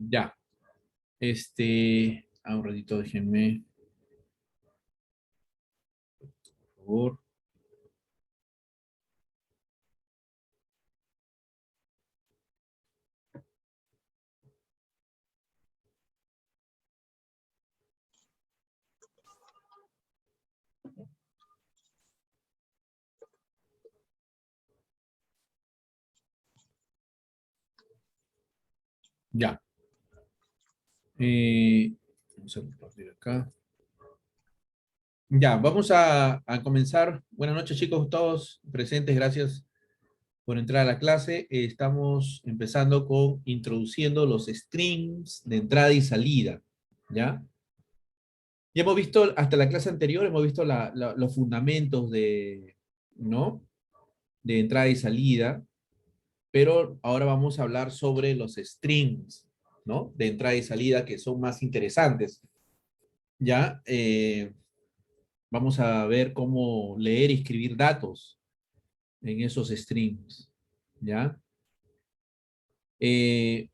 Ya. Un ratito, déjenme, por favor. Ya. Vamos a compartir acá. Ya, vamos a comenzar. Buenas noches, chicos, todos presentes. Gracias por entrar a la clase. Estamos empezando con introduciendo los strings de entrada y salida. ¿Ya? Ya hemos visto, hasta la clase anterior, hemos visto los fundamentos de, ¿no? De entrada y salida, pero ahora vamos a hablar sobre los strings, ¿no? De entrada y salida que son más interesantes. ¿Ya? Vamos a ver cómo leer y escribir datos en esos strings. ¿Ya? Eh,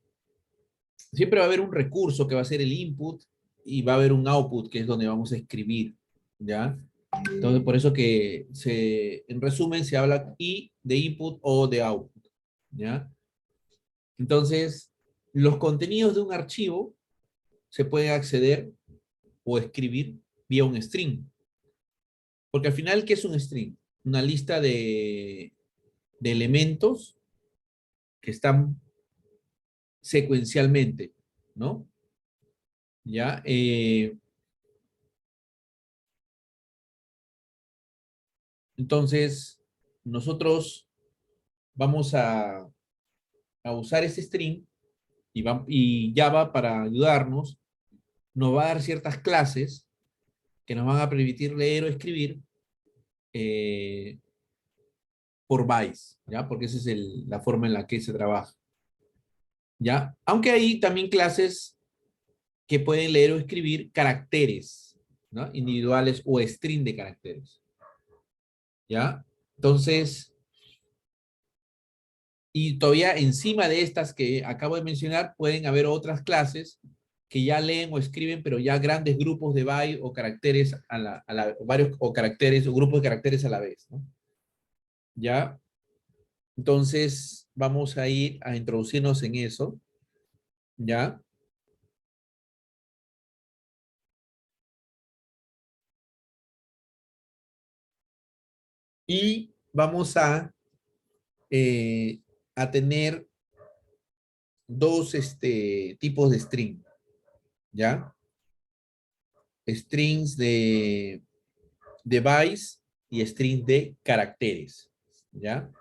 Siempre va a haber un recurso que va a ser el input y va a haber un output que es donde vamos a escribir. ¿Ya? Entonces, por eso que en resumen se habla y de input o de output. ¿Ya? Entonces, los contenidos de un archivo se pueden acceder o escribir vía un string. Porque al final, ¿qué es un string? Una lista de elementos que están secuencialmente, ¿no? Ya. Entonces, nosotros vamos a usar ese string y Java para ayudarnos nos va a dar ciertas clases que nos van a permitir leer o escribir eh, por bytes, ¿ya? Porque esa es la forma en la que se trabaja, ¿ya? Aunque hay también clases que pueden leer o escribir caracteres, ¿no? Individuales o string de caracteres, ¿ya? Entonces, y todavía encima de estas que acabo de mencionar, pueden haber otras clases que ya leen o escriben, pero ya grandes grupos de bytes o caracteres varios o caracteres o grupos de caracteres a la vez, ¿no? ¿Ya? Entonces, vamos a ir a introducirnos en eso, ¿ya? Y vamos a tener dos tipos de string, ¿ya? Strings de bytes y strings de caracteres, ¿ya?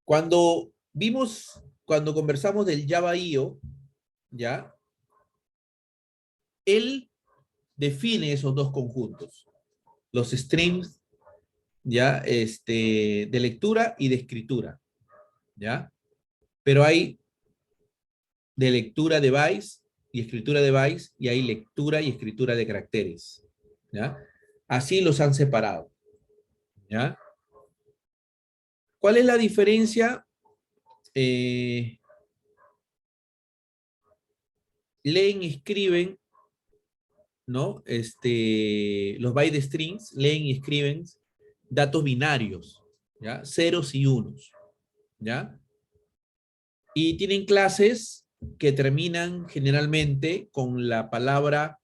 Cuando conversamos del Java IO, ¿ya? Él define esos dos conjuntos, los strings, ¿ya? De lectura y de escritura, ¿ya? Pero hay de lectura de bytes y escritura de bytes y hay lectura y escritura de caracteres, ¿ya? Así los han separado, ¿ya? ¿Cuál es la diferencia? Eh, Leen y escriben, ¿no? Los byte strings leen y escriben datos binarios, ¿ya? Ceros y unos, ¿ya? Y tienen clases que terminan generalmente con la palabra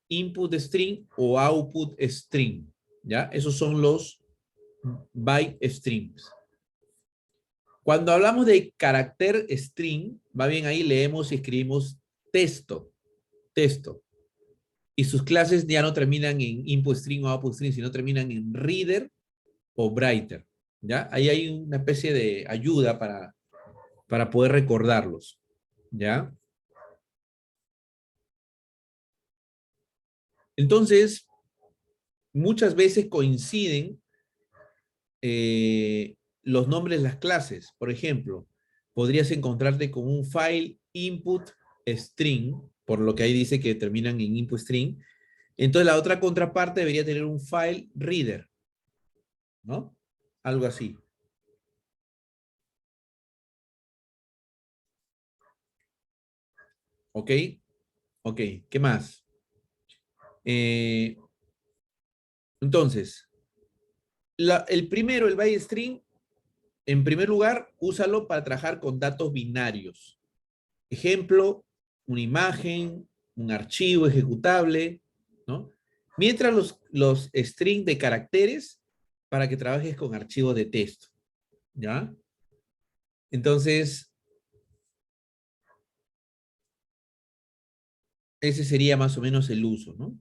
input string o output string, ¿ya? Esos son los byte strings. Cuando hablamos de carácter string, va bien ahí, leemos y escribimos texto. Y sus clases ya no terminan en input string o output string, sino terminan en reader o writer, ¿ya? Ahí hay una especie de ayuda para poder recordarlos, ¿ya? Entonces, muchas veces coinciden los nombres de las clases. Por ejemplo, podrías encontrarte con un file input string, por lo que ahí dice que terminan en input string. Entonces, la otra contraparte debería tener un file reader, ¿no? Algo así. ¿Ok? Ok, ¿qué más? Eh, entonces, el primero, el bytestring, en primer lugar, úsalo para trabajar con datos binarios. Ejemplo, una imagen, un archivo ejecutable, ¿no? Mientras los strings de caracteres para que trabajes con archivos de texto, ¿ya? Entonces, ese sería más o menos el uso, ¿no?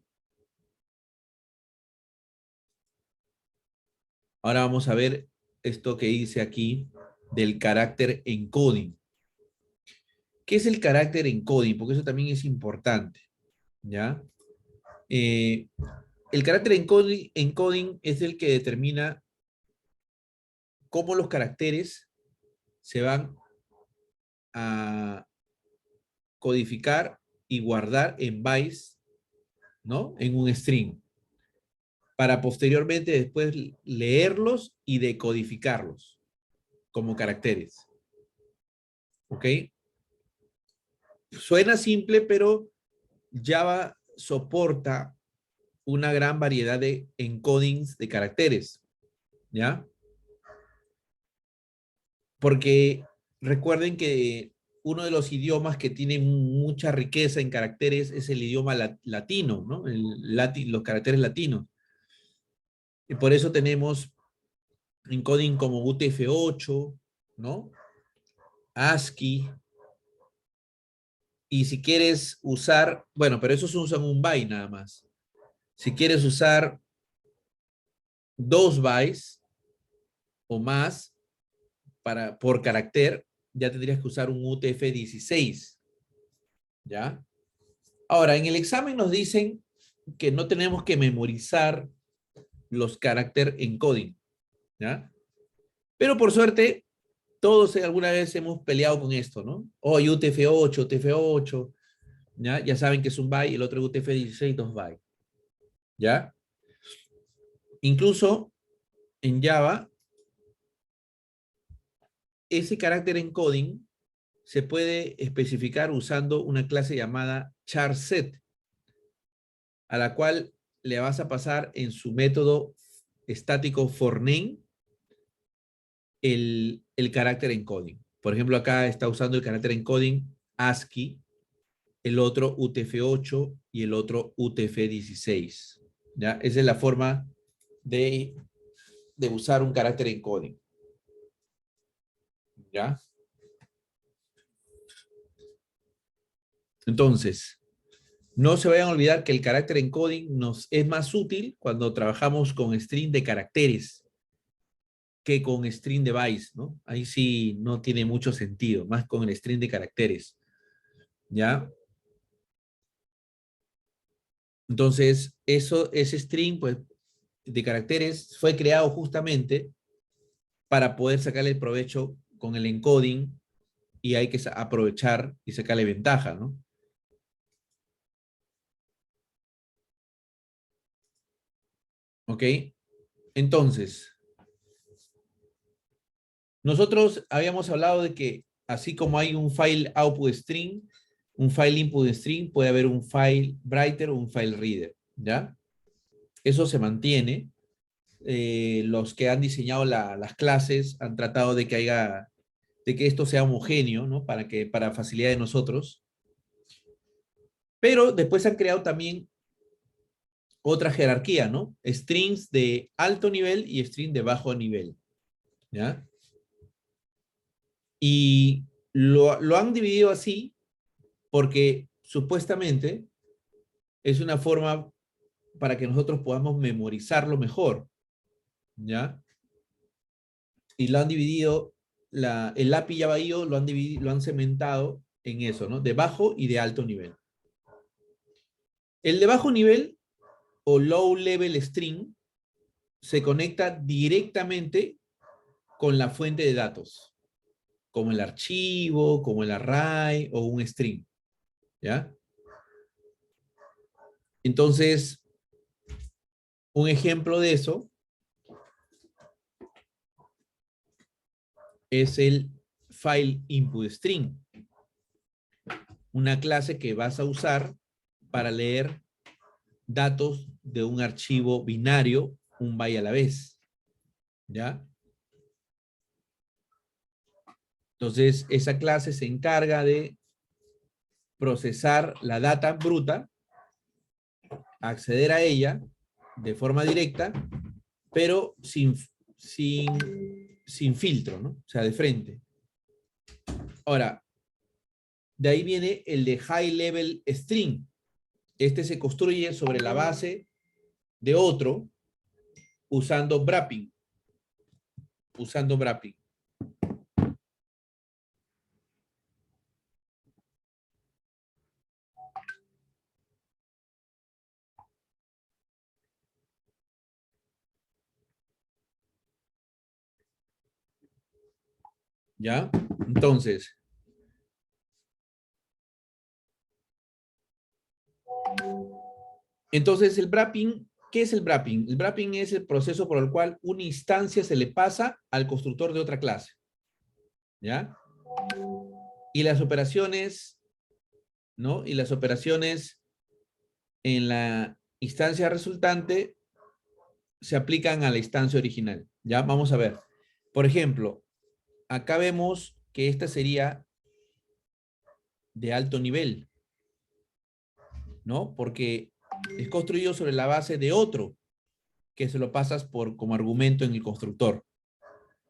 Ahora vamos a ver esto que dice aquí del carácter encoding. ¿Qué es el carácter encoding? Porque eso también es importante, ¿ya? Eh, el carácter encoding es el que determina cómo los caracteres se van a codificar y guardar en bytes, ¿no? En un string, para posteriormente después leerlos y decodificarlos como caracteres, ¿ok? Suena simple, pero Java soporta una gran variedad de encodings de caracteres, ¿ya? Porque recuerden que uno de los idiomas que tiene mucha riqueza en caracteres es el idioma latino, ¿no? Los caracteres latinos. Y por eso tenemos encoding como UTF-8, ¿no? ASCII. Y si quieres usar, bueno, pero esos usan un byte nada más. Si quieres usar 2 bytes o más por carácter, ya tendrías que usar un UTF-16, ¿ya? Ahora, en el examen nos dicen que no tenemos que memorizar los carácter encoding, ¿ya? Pero por suerte, todos alguna vez hemos peleado con esto, ¿no? Oh, UTF-8, UTF-8, ¿ya? Ya saben que es un byte, el otro UTF-16, 2 bytes, ¿ya? Incluso en Java, ese carácter encoding se puede especificar usando una clase llamada charset, a la cual le vas a pasar en su método estático forName el carácter encoding. Por ejemplo, acá está usando el carácter encoding ASCII, el otro UTF-8 y el otro UTF-16. ¿Ya? Esa es la forma de usar un carácter encoding. ¿Ya? Entonces, no se vayan a olvidar que el carácter encoding nos es más útil cuando trabajamos con string de caracteres que con string de bytes, ¿no? Ahí sí no tiene mucho sentido, más con el string de caracteres, ¿ya? Entonces, ese string, pues, de caracteres fue creado justamente para poder sacarle el provecho con el encoding y hay que aprovechar y sacarle ventaja, ¿no? ¿Ok? Entonces, nosotros habíamos hablado de que así como hay un file output string, un file input string, puede haber un file writer o un file reader, ¿ya? Eso se mantiene. Los que han diseñado las clases han tratado de que esto sea homogéneo, ¿no? Para facilidad de nosotros. Pero después han creado también otra jerarquía, ¿no? Strings de alto nivel y strings de bajo nivel, ¿ya? Y lo han dividido así porque supuestamente es una forma para que nosotros podamos memorizarlo mejor, ¿ya? Y lo han dividido, el API Java.io lo han dividido, lo han cementado en eso, ¿no? De bajo y de alto nivel. El de bajo nivel o low level string se conecta directamente con la fuente de datos, como el archivo, como el array o un string, ¿ya? Entonces, un ejemplo de eso es el file input string. una clase que vas a usar para leer datos de un archivo binario, un byte a la vez. ¿Ya? Entonces, esa clase se encarga de procesar la data bruta, acceder a ella de forma directa, pero sin filtro, ¿no? O sea, de frente. Ahora, de ahí viene el de High Level String. Este se construye sobre la base de otro usando wrapping. Usando wrapping. ¿Ya? Entonces, el wrapping, ¿qué es el wrapping? El wrapping es el proceso por el cual una instancia se le pasa al constructor de otra clase. ¿Ya? Y las operaciones, ¿no? Y las operaciones en la instancia resultante se aplican a la instancia original. ¿Ya? Vamos a ver. Por ejemplo, acá vemos que esta sería de alto nivel, ¿no? Porque es construido sobre la base de otro que se lo pasas como argumento en el constructor.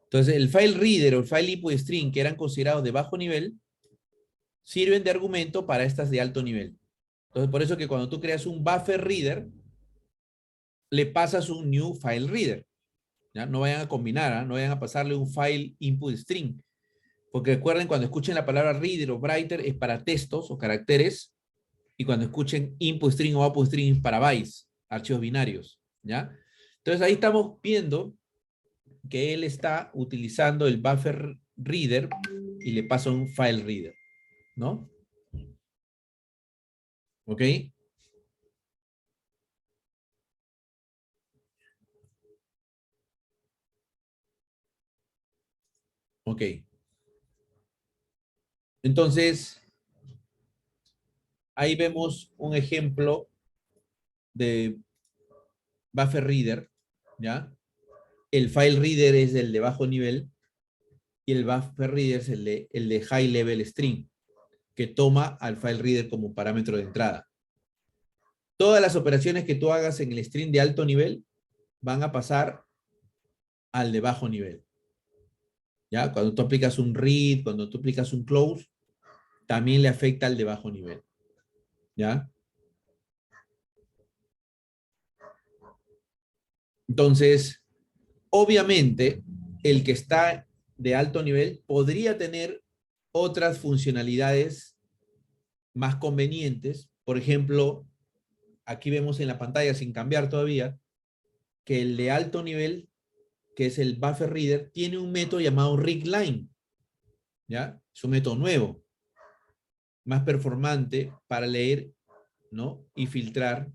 Entonces, el file reader o el file input string, que eran considerados de bajo nivel, sirven de argumento para estas de alto nivel. Entonces, por eso que cuando tú creas un buffer reader, le pasas un new file reader. ¿Ya? No vayan a combinar, ¿eh? No vayan a pasarle un file input string. Porque recuerden, cuando escuchen la palabra reader o writer es para textos o caracteres, y cuando escuchen input string o output string es para bytes, archivos binarios. ¿Ya? Entonces ahí estamos viendo que él está utilizando el buffer reader y le pasa un file reader, ¿no? ¿Ok? Ok. Entonces, ahí vemos un ejemplo de buffer reader, ¿ya? El file reader es el de bajo nivel y el buffer reader es el de high level string, que toma al file reader como parámetro de entrada. Todas las operaciones que tú hagas en el string de alto nivel van a pasar al de bajo nivel. ¿Ya? Cuando tú aplicas un read, cuando tú aplicas un close, también le afecta al de bajo nivel. ¿Ya? Entonces, obviamente, el que está de alto nivel podría tener otras funcionalidades más convenientes. Por ejemplo, aquí vemos en la pantalla, sin cambiar todavía, que el de alto nivel, que es el buffer reader, tiene un método llamado readLine. ¿Ya? Es un método nuevo, más performante para leer, ¿no? Y filtrar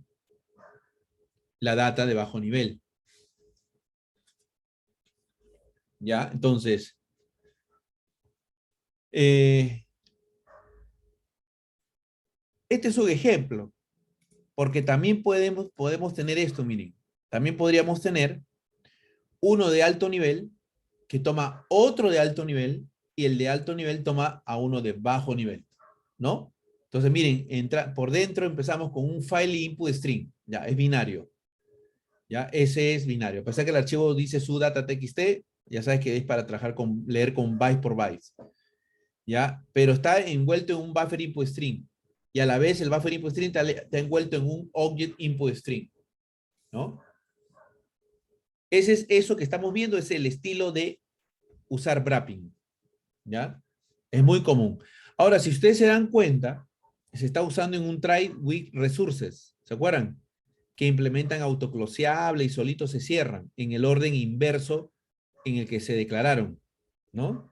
la data de bajo nivel. ¿Ya? Entonces, este es un ejemplo, porque también podemos tener esto, miren. También podríamos tener uno de alto nivel que toma otro de alto nivel y el de alto nivel toma a uno de bajo nivel, ¿no? Entonces, miren, por dentro empezamos con un file input string, ya, es binario. ¿Ya? Ese es binario. A pesar que el archivo dice su data txt, ya sabes que es para trabajar leer con bytes por bytes. ¿Ya? Pero está envuelto en un buffer input string. Y a la vez el buffer input string está envuelto en un object input string. ¿No? Ese es eso que estamos viendo, es el estilo de usar wrapping. ¿Ya? Es muy común. Ahora, si ustedes se dan cuenta, se está usando en un try with resources. ¿Se acuerdan? Que implementan autocloseable y solitos se cierran en el orden inverso en el que se declararon, ¿no?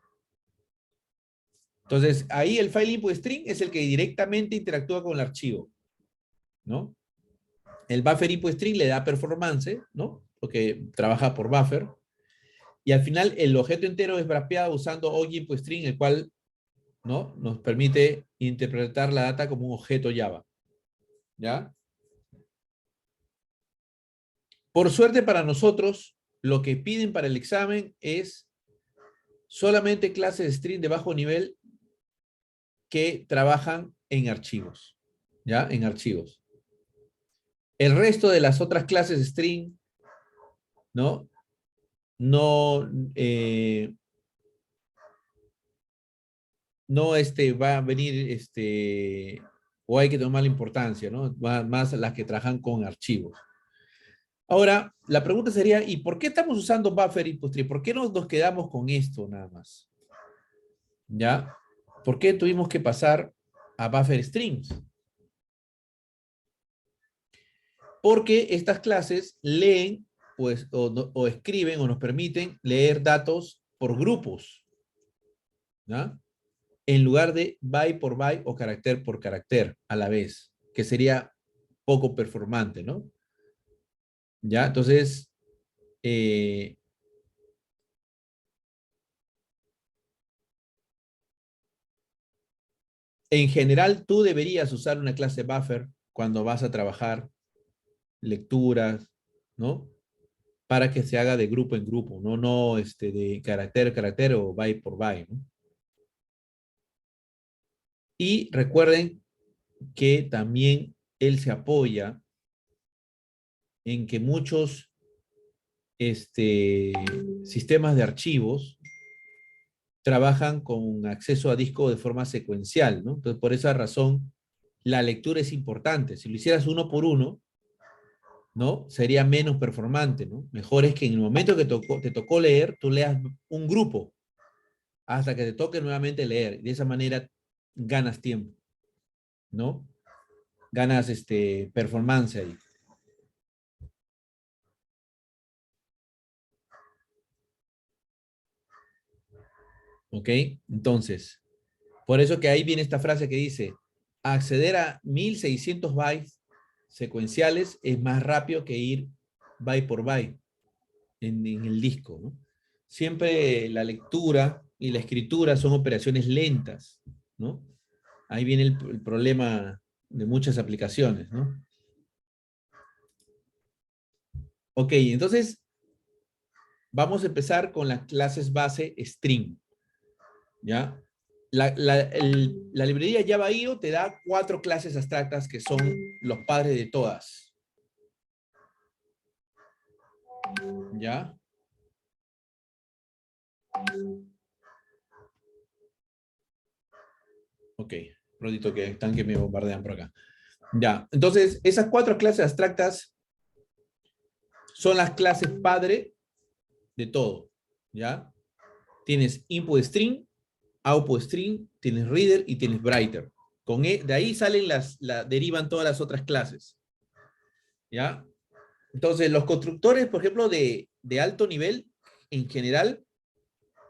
Entonces, ahí el file input string es el que directamente interactúa con el archivo, ¿no? El buffer input string le da performance, ¿no? Porque trabaja por buffer. Y al final el objeto entero es wrapeado usando object input string, el cual ¿no? Nos permite interpretar la data como un objeto Java, ¿ya? Por suerte para nosotros, lo que piden para el examen es solamente clases de string de bajo nivel que trabajan en archivos, ¿ya? En archivos. El resto de las otras clases de string, ¿no? No, no va a venir, o hay que tomar la importancia, ¿no? Más las que trabajan con archivos. Ahora, la pregunta sería, ¿y por qué estamos usando buffer input string? ¿Por qué no nos quedamos con esto nada más? ¿Ya? ¿Por qué tuvimos que pasar a buffer strings? Porque estas clases leen pues, o escriben o nos permiten leer datos por grupos, ¿ya? En lugar de byte por byte o carácter por carácter a la vez, que sería poco performante, ¿no? ¿Ya? Entonces, en general, tú deberías usar una clase buffer cuando vas a trabajar lecturas, ¿no? Para que se haga de grupo en grupo, no de carácter a carácter o byte por byte, ¿no? Y recuerden que también él se apoya en que muchos sistemas de archivos trabajan con acceso a disco de forma secuencial, ¿no? Entonces, por esa razón, la lectura es importante. Si lo hicieras uno por uno, ¿no? Sería menos performante, ¿no? Mejor es que en el momento que te tocó leer, tú leas un grupo hasta que te toque nuevamente leer. De esa manera ganas tiempo, ¿no? Ganas performance ahí. ¿Ok? Entonces, por eso que ahí viene esta frase que dice, acceder a 1600 bytes secuenciales es más rápido que ir byte por byte en el disco, ¿no? Siempre la lectura y la escritura son operaciones lentas, ¿no? Ahí viene el problema de muchas aplicaciones, ¿no? Ok, entonces vamos a empezar con las clases base string, ¿ya? La librería Java.io te da 4 clases abstractas que son los padres de todas, ¿ya? Ok, rodito que están que me bombardean por acá. Ya, entonces esas 4 clases abstractas son las clases padre de todo, ¿ya? Tienes input string, output string, tienes reader y tienes writer. De ahí salen derivan todas las otras clases, ¿ya? Entonces, los constructores, por ejemplo, de alto nivel, en general,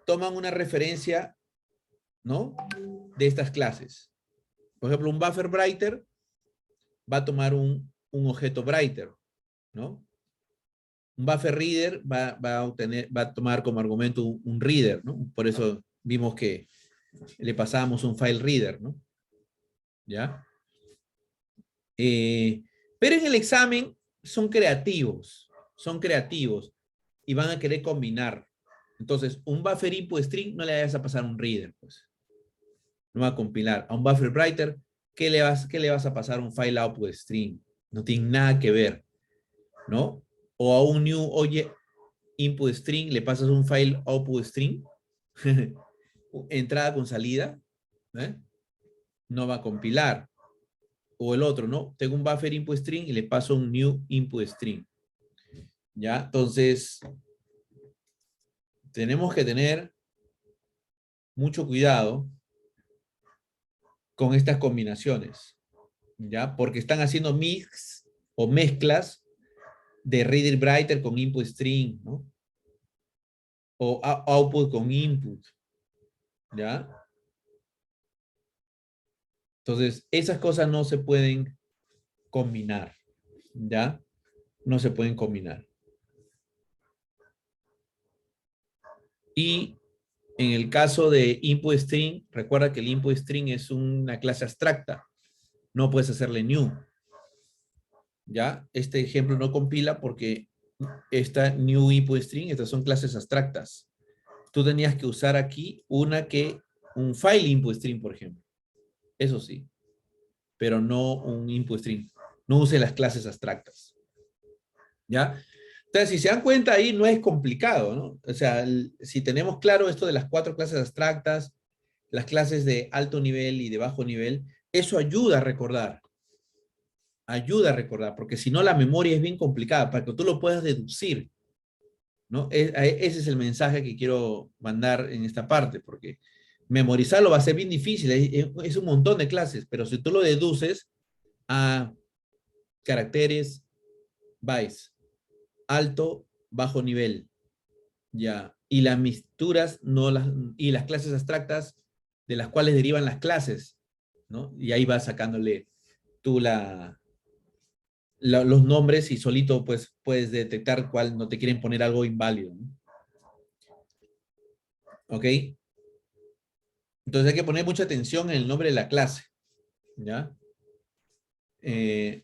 toman una referencia, ¿no? De estas clases. Por ejemplo, un buffer writer va a tomar un objeto writer, ¿no? Un buffer reader va a tomar como argumento un reader, ¿no? Por eso vimos que le pasábamos un file reader, ¿no? ¿Ya? Pero en el examen son creativos y van a querer combinar. Entonces, un buffer input string no le vayas a pasar un reader, pues. No va a compilar. A un buffer writer, qué le vas a pasar un file output string? No tiene nada que ver, ¿no? O a un new oye input string le pasas un file output string, entrada con salida, ¿eh? No va a compilar. O el otro, ¿no? Tengo un buffer input string y le paso un new input string. ¿Ya? Entonces, tenemos que tener mucho cuidado con estas combinaciones, ¿ya? Porque están haciendo mix o mezclas de reader writer con input string, ¿no? O output con input, ¿ya? Entonces, esas cosas no se pueden combinar, ¿ya? No se pueden combinar. Y En el caso de input string, recuerda que el input string es una clase abstracta. No puedes hacerle new. ¿Ya? Este ejemplo no compila porque esta new input string, estas son clases abstractas. Tú tenías que usar aquí un file input string, por ejemplo. Eso sí, pero no un input string. No use las clases abstractas. ¿Ya? Entonces, si se dan cuenta ahí, no es complicado, ¿no? O sea, si tenemos claro esto de las 4 clases abstractas, las clases de alto nivel y de bajo nivel, eso ayuda a recordar, porque si no la memoria es bien complicada, para que tú lo puedas deducir, ¿no? Ese es el mensaje que quiero mandar en esta parte, porque memorizarlo va a ser bien difícil, es un montón de clases, pero si tú lo deduces a caracteres, bytes, alto, bajo nivel, ya, y las mixturas, y las clases abstractas de las cuales derivan las clases, ¿no? Y ahí vas sacándole tú los nombres y solito pues puedes detectar cuál no te quieren poner algo inválido, ¿no? ¿Ok? Entonces hay que poner mucha atención en el nombre de la clase, ¿ya? Eh,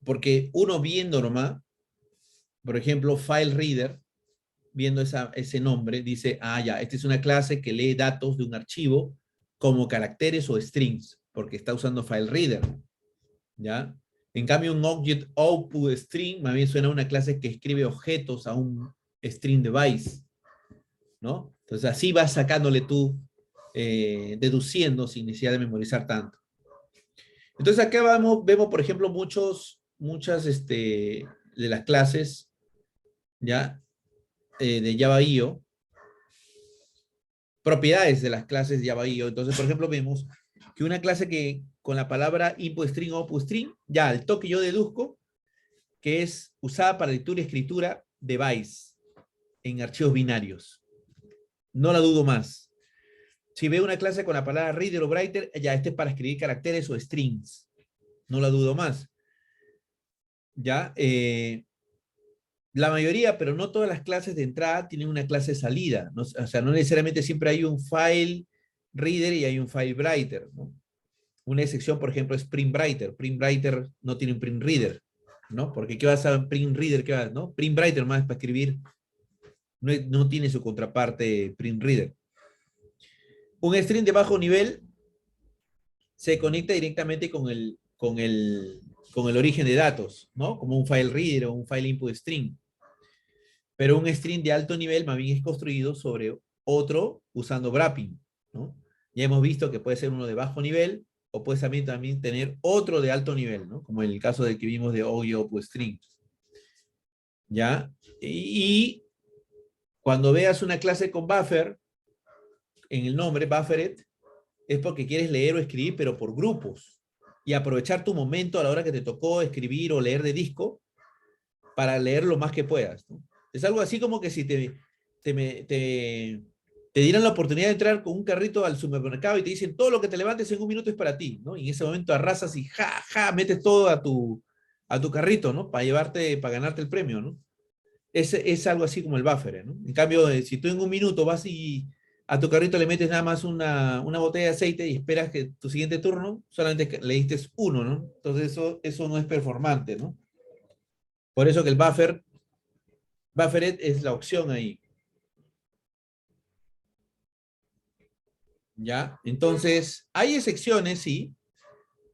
porque uno viendo nomás, por ejemplo, file reader, viendo ese nombre, dice, ah, ya, esta es una clase que lee datos de un archivo como caracteres o strings, porque está usando file reader, ¿ya? En cambio, un object output string, más bien suena a una clase que escribe objetos a un string device, ¿no? Entonces así vas sacándole tú, deduciendo sin necesidad de memorizar tanto. Entonces acá vemos, por ejemplo, muchas de las clases, ¿ya? De Java.io, propiedades de las clases de Java.io. Entonces, por ejemplo, vemos que una clase que con la palabra input string o output string, ya al toque yo deduzco que es usada para lectura y escritura de bytes en archivos binarios. No la dudo más. Si veo una clase con la palabra reader o writer, ya este es para escribir caracteres o strings. No la dudo más. Ya, la mayoría, pero no todas las clases de entrada tienen una clase de salida. ¿No? O sea, no necesariamente siempre hay un file reader y hay un file writer, ¿no? Una excepción, por ejemplo, es print writer. Print writer no tiene un print reader, ¿no? Porque ¿qué vas a print reader? ¿Qué vas, no? Print writer más para escribir. No tiene su contraparte print reader. Un string de bajo nivel se conecta directamente con el origen de datos, ¿no? Como un file reader o un file input string. Pero un string de alto nivel más bien es construido sobre otro usando wrapping, ¿no? Ya hemos visto que puede ser uno de bajo nivel o puede también tener otro de alto nivel, ¿no? Como en el caso del que vimos de OYO o string. ¿Ya? Y cuando veas una clase con buffer, en el nombre, buffered, es porque quieres leer o escribir, pero por grupos. Y aprovechar tu momento a la hora que te tocó escribir o leer de disco para leer lo más que puedas, ¿no? Es algo así como que si te dieran la oportunidad de entrar con un carrito al supermercado y te dicen todo lo que te levantes en un minuto es para ti, ¿no? Y en ese momento arrasas y metes todo a tu carrito, ¿no? Para ganarte el premio, ¿no? Es algo así como el buffer, ¿no? En cambio, si tú en un minuto vas y a tu carrito le metes nada más una botella de aceite y esperas que tu siguiente turno solamente le diste uno, ¿no? Entonces eso no es performante, ¿no? Por eso que el buffered es la opción ahí, ¿ya? Entonces, hay excepciones, sí,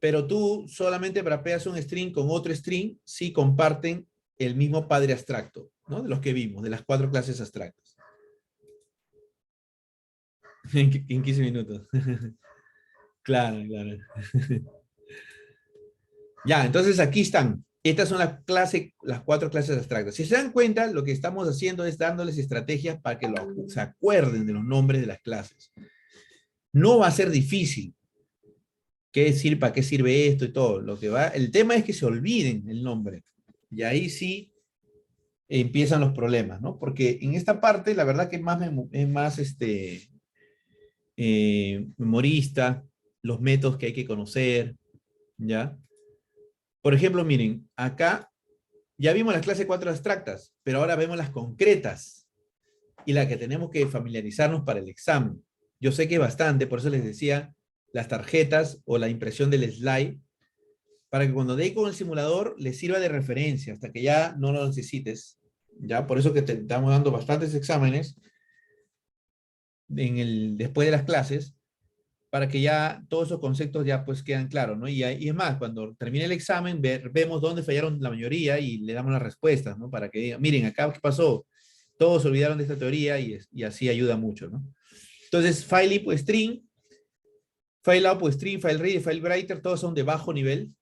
pero tú solamente brapeas un string con otro string si comparten el mismo padre abstracto, ¿no? De los que vimos, de las 4 clases abstractas. En 15 minutos. Claro, claro. Ya, entonces aquí están. Estas son las 4 clases abstractas. Si se dan cuenta, lo que estamos haciendo es dándoles estrategias para que se acuerden de los nombres de las clases. No va a ser difícil. ¿Qué decir? ¿Para qué sirve esto y todo? El tema es que se olviden el nombre. Y ahí sí empiezan los problemas, ¿no? Porque en esta parte, la verdad que es más memorista, los métodos que hay que conocer, ¿ya? Por ejemplo, miren, acá ya vimos las clases 4 abstractas, pero ahora vemos las concretas. y la que tenemos que familiarizarnos para el examen. Yo sé que es bastante, por eso les decía las tarjetas o la impresión del slide, para que cuando dé con el simulador les sirva de referencia hasta que ya no lo necesites. ¿Ya? Por eso que te estamos dando bastantes exámenes después de las clases, para que ya todos esos conceptos ya pues quedan claros, ¿no? Y es más, cuando termine el examen, vemos dónde fallaron la mayoría y le damos las respuestas, ¿no? Para que digan, miren, acá, ¿qué pasó? Todos se olvidaron de esta teoría y así ayuda mucho, ¿no? Entonces, file input string, file output string, file reader, file writer, todos son de bajo nivel,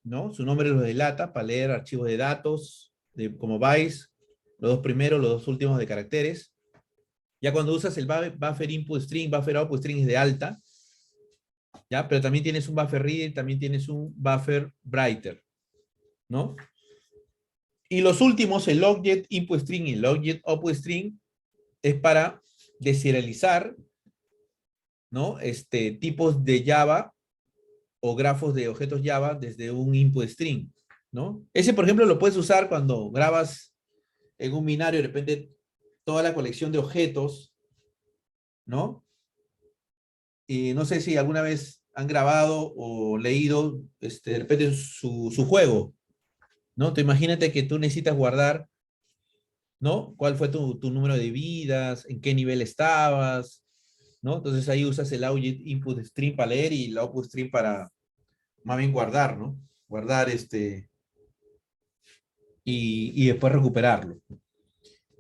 ¿no? Su nombre los delata para leer archivos de datos, como bytes, los dos primeros, los dos últimos de caracteres. Ya cuando usas el buffer input string, buffer output string es de alta, ¿ya? Pero también tienes un buffer reader, también tienes un buffer writer, ¿no? Y los últimos, el object input string y el object output string, es para deserializar, ¿no? Tipos de Java o grafos de objetos Java desde un input string, ¿no? Ese, por ejemplo, lo puedes usar cuando grabas en un binario de repente toda la colección de objetos, ¿no? Y no sé si alguna vez han grabado o leído de repente su juego, ¿no? Te imagínate que tú necesitas guardar, ¿no? ¿Cuál fue tu número de vidas? ¿En qué nivel estabas? ¿No? Entonces ahí usas el output input string para leer y el output string para más bien guardar, ¿no? Guardar y después recuperarlo.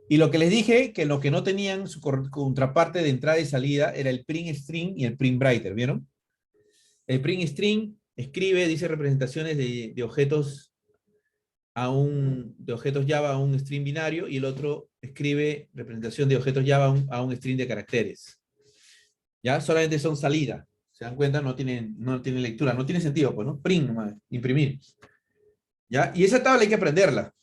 Y lo que les dije, que lo que no tenían su contraparte de entrada y salida era el print string y el print writer, ¿vieron? El print string escribe, dice representaciones de objetos de objetos Java a un string binario y el otro escribe representación de objetos Java a un string de caracteres. ¿Ya? Solamente son salida. ¿Se dan cuenta? No tiene lectura. No tiene sentido, pues, ¿no? Print nomás, imprimir. ¿Ya? Y esa tabla hay que aprenderla.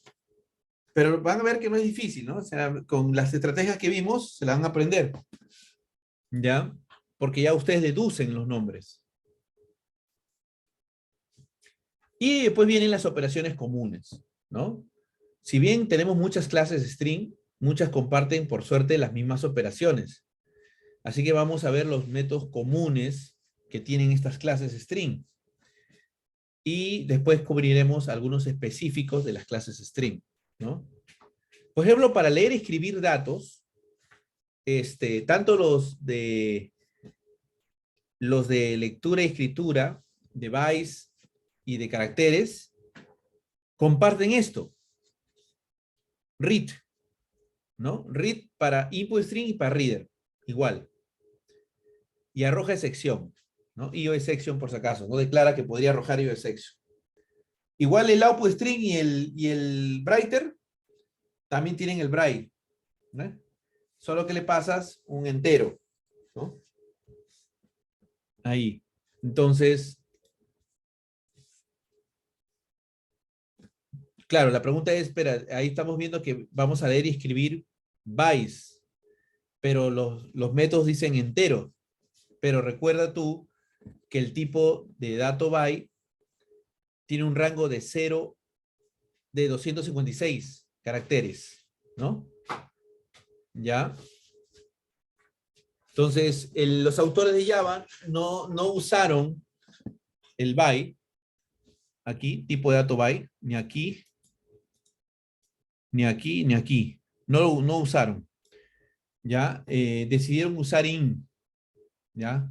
Pero van a ver que no es difícil, ¿no? O sea, con las estrategias que vimos, se la van a aprender. ¿Ya? Porque ya ustedes deducen los nombres. Y después vienen las operaciones comunes, ¿no? Si bien tenemos muchas clases string, muchas comparten, por suerte, las mismas operaciones. Así que vamos a ver los métodos comunes que tienen estas clases string. Y después cubriremos algunos específicos de las clases string, ¿no? Por ejemplo, para leer y escribir datos, tanto los de lectura y escritura, de bytes y de caracteres, comparten esto. Read, ¿no? Read para input string y para reader, igual. Y arroja excepción, ¿no? IOException por si acaso, no declara que podría arrojar IOException. Igual el output string y el writer también tienen el braille, ¿no? Solo que le pasas un entero, ¿no? Ahí. Entonces, claro, la pregunta es, espera, ahí estamos viendo que vamos a leer y escribir bytes, pero los métodos dicen entero. Pero recuerda tú que el tipo de dato byte tiene un rango de 0 de 256 caracteres, ¿no? ¿Ya? Entonces, los autores de Java no usaron el byte, aquí, tipo de dato byte, ni aquí, ni aquí, ni aquí. No usaron, ¿ya? Decidieron usar in, ¿ya?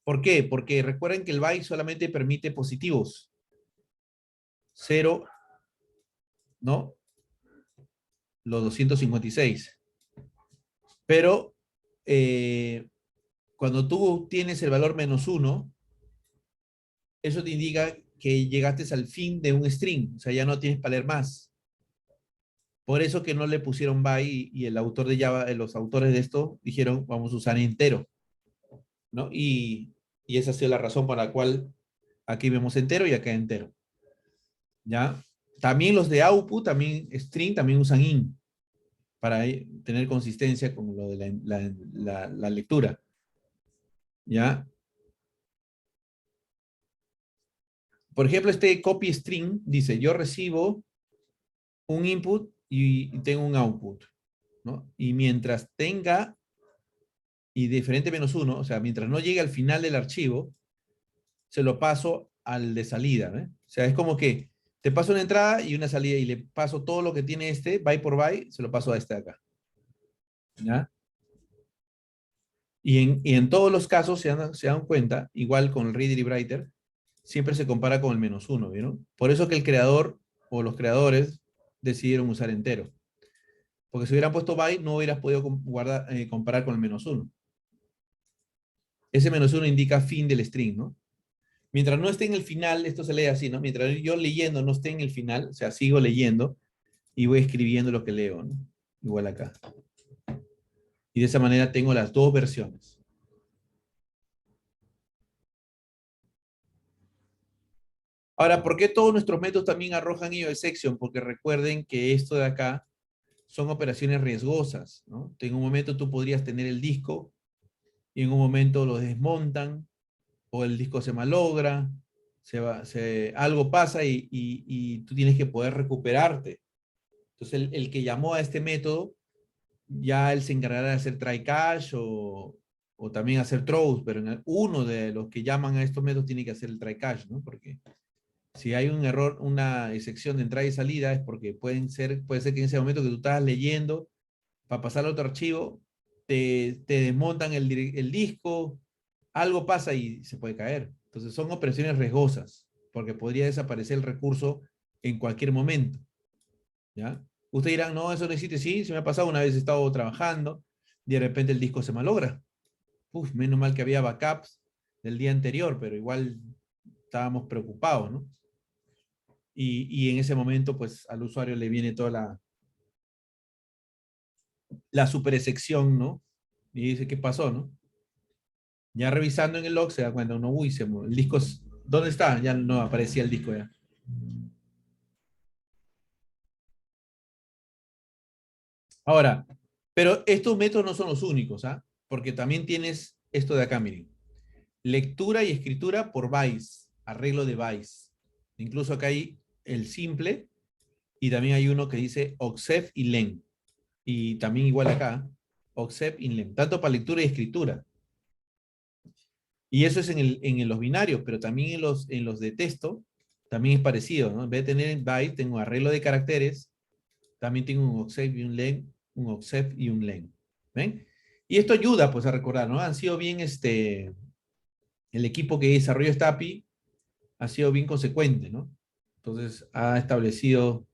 ¿Por qué? Porque recuerden que el byte solamente permite positivos. 0, ¿no? Los 256. Pero cuando tú tienes el valor -1, eso te indica que llegaste al fin de un string, o sea, ya no tienes para leer más. Por eso que no le pusieron byte y el autor de Java, los autores de esto dijeron, vamos a usar entero, ¿no? Y esa ha sido la razón por la cual aquí vemos entero y acá entero, ¿ya? También los de output, también string, también usan in para tener consistencia con lo de la lectura, ¿ya? Por ejemplo, este copy string dice, yo recibo un input y tengo un output. ¿no? Y mientras tenga y diferente -1, o sea, mientras no llegue al final del archivo, se lo paso al de salida, ¿eh? O sea, es como que te paso una entrada y una salida y le paso todo lo que tiene este, byte por byte, se lo paso a este de acá. ¿Ya? Y en todos los casos se dan cuenta, igual con el reader y writer, siempre se compara con el -1, ¿vieron? Por eso que el creador o los creadores decidieron usar entero. Porque si hubieran puesto byte, no hubieras podido comparar con el -1. Ese -1 indica fin del string, ¿no? Mientras no esté en el final, esto se lee así, ¿no? Mientras yo leyendo no esté en el final, o sea, sigo leyendo y voy escribiendo lo que leo, ¿no? Igual acá. Y de esa manera tengo las dos versiones. Ahora, ¿por qué todos nuestros métodos también arrojan exception? Porque recuerden que esto de acá son operaciones riesgosas, ¿no? En un momento tú podrías tener el disco y en un momento lo desmontan o el disco se malogra, algo pasa y tú tienes que poder recuperarte. Entonces, el que llamó a este método, ya él se encargará de hacer try catch o también hacer throws, pero uno de los que llaman a estos métodos tiene que hacer el try catch, ¿no? Porque si hay un error, una excepción de entrada y salida, es porque puede ser que en ese momento que tú estás leyendo, para pasar a otro archivo, te desmontan el disco, algo pasa y se puede caer. Entonces son operaciones riesgosas, porque podría desaparecer el recurso en cualquier momento. ¿Ya? Ustedes dirán, no, eso no existe. Sí, se me ha pasado una vez, he estado trabajando, y de repente el disco se malogra. Uf, menos mal que había backups del día anterior, pero igual estábamos preocupados, ¿no? Y en ese momento, pues al usuario le viene toda la superexcepción, ¿no? Y dice, ¿qué pasó, no? Ya revisando en el log se da cuenta, uno, uy, el disco, ¿dónde está? Ya no aparecía el disco ya. Ahora, pero estos métodos no son los únicos, ¿ah? Porque también tienes esto de acá, miren. Lectura y escritura por bytes, arreglo de bytes. Incluso acá hay el simple y también hay uno que dice occep y len. Y también igual acá, occep y len, tanto para lectura y escritura. Y eso es en los binarios, pero también en los de texto, también es parecido, ¿no? En vez de tener byte, tengo arreglo de caracteres, también tengo un occep y un len, un occep y un len. ¿Ven? Y esto ayuda, pues, a recordar, ¿no? Han sido bien, el equipo que desarrolló esta API ha sido bien consecuente, ¿no? Entonces, ha establecido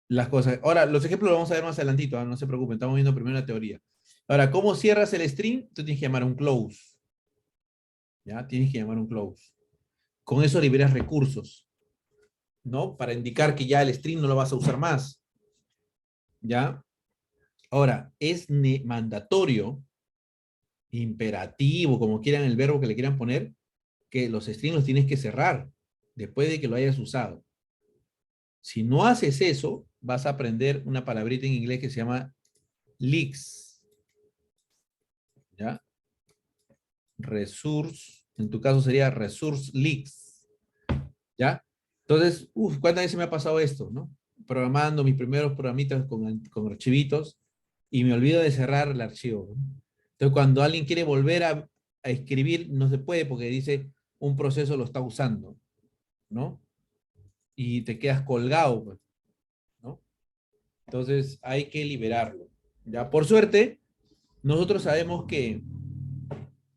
las cosas. Ahora, los ejemplos los vamos a ver más adelantito, ¿no? No se preocupen, estamos viendo primero la teoría. Ahora, ¿cómo cierras el string? Tú tienes que llamar un close, ¿ya? Tienes que llamar un close. Con eso liberas recursos, ¿no? Para indicar que ya el string no lo vas a usar más, ¿ya? Ahora, es mandatorio, imperativo, como quieran el verbo que le quieran poner, que los strings los tienes que cerrar después de que lo hayas usado. Si no haces eso, vas a aprender una palabrita en inglés que se llama leaks, ¿ya? Resource, en tu caso sería resource leaks, ¿ya? Entonces, ¿cuántas veces me ha pasado esto, no? Programando mis primeros programitas con archivitos y me olvido de cerrar el archivo, ¿no? Entonces, cuando alguien quiere volver a escribir, no se puede porque dice un proceso lo está usando, ¿no? Y te quedas colgado, pues, ¿no? Entonces, hay que liberarlo, ¿ya? Por suerte, nosotros sabemos que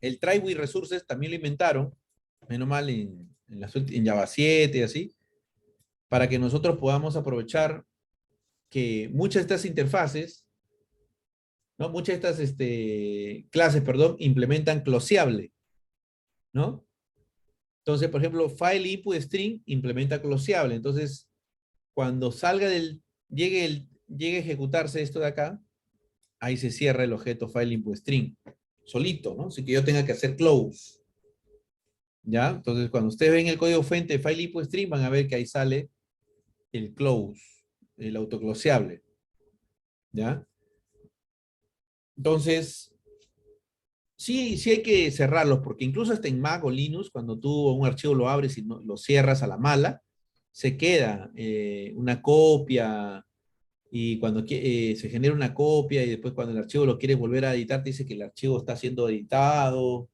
el try with resources también lo inventaron, menos mal en Java 7 y así, para que nosotros podamos aprovechar que muchas de estas interfaces, ¿no? Muchas de estas clases, perdón, implementan closeable, ¿no? Entonces, por ejemplo, file input string implementa closeable. Entonces, cuando llegue a ejecutarse esto de acá, ahí se cierra el objeto file input string, solito, ¿no? Así que yo tenga que hacer close. ¿Ya? Entonces, cuando ustedes ven el código fuente de file input string, van a ver que ahí sale el close, el autocloseable. ¿Ya? Entonces, sí hay que cerrarlos, porque incluso hasta en Mac o Linux, cuando tú un archivo lo abres y lo cierras a la mala, se queda una copia y cuando se genera una copia y después cuando el archivo lo quieres volver a editar, te dice que el archivo está siendo editado,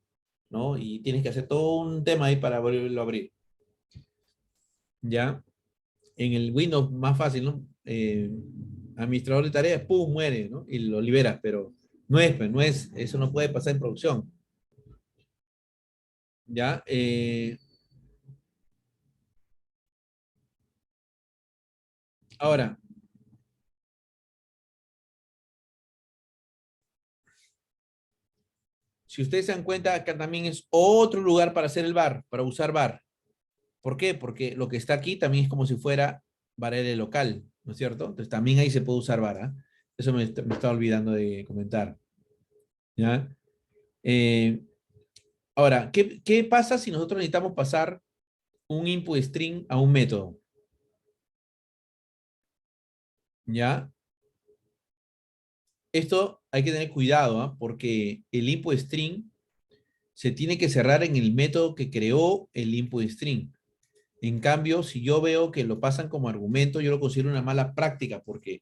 ¿no? Y tienes que hacer todo un tema ahí para volverlo a abrir. ¿Ya? En el Windows más fácil, ¿no? Administrador de tareas, ¡pum! Muere, ¿no? Y lo liberas, pero pues, eso no puede pasar en producción. ¿Ya? Ahora, si ustedes se dan cuenta, acá también es otro lugar para hacer el bar, para usar bar. ¿Por qué? Porque lo que está aquí también es como si fuera barrera local, ¿no es cierto? Entonces también ahí se puede usar bar, ¿ah? Eso me estaba olvidando de comentar. ¿Ya? Eh, ahora, ¿qué pasa si nosotros necesitamos pasar un input string a un método? ¿Ya? Esto hay que tener cuidado, ¿ah? Porque el input string se tiene que cerrar en el método que creó el input string. En cambio, si yo veo que lo pasan como argumento, yo lo considero una mala práctica porque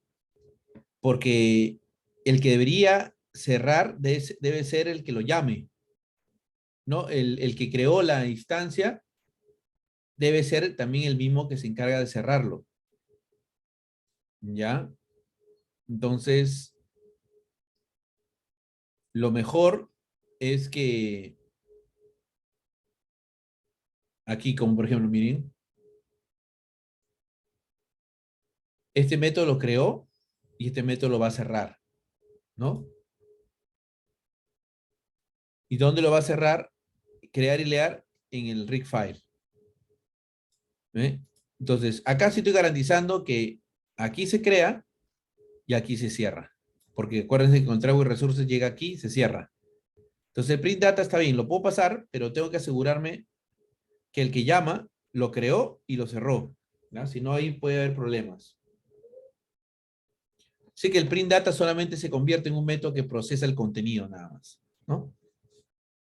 el que debería cerrar debe ser el que lo llame, ¿no? El que creó la instancia debe ser también el mismo que se encarga de cerrarlo, ¿ya? Entonces, lo mejor es que aquí, como por ejemplo, miren, este método lo creó y este método lo va a cerrar, ¿no? ¿Y dónde lo va a cerrar? Crear y leer en el rig file. ¿Eh? Entonces, acá sí estoy garantizando que aquí se crea y aquí se cierra. Porque acuérdense que con Trago y Resources llega aquí y se cierra. Entonces, el print data está bien, lo puedo pasar, pero tengo que asegurarme que el que llama lo creó y lo cerró. ¿Ya? Si no, ahí puede haber problemas. Sé que el print data solamente se convierte en un método que procesa el contenido nada más, ¿no?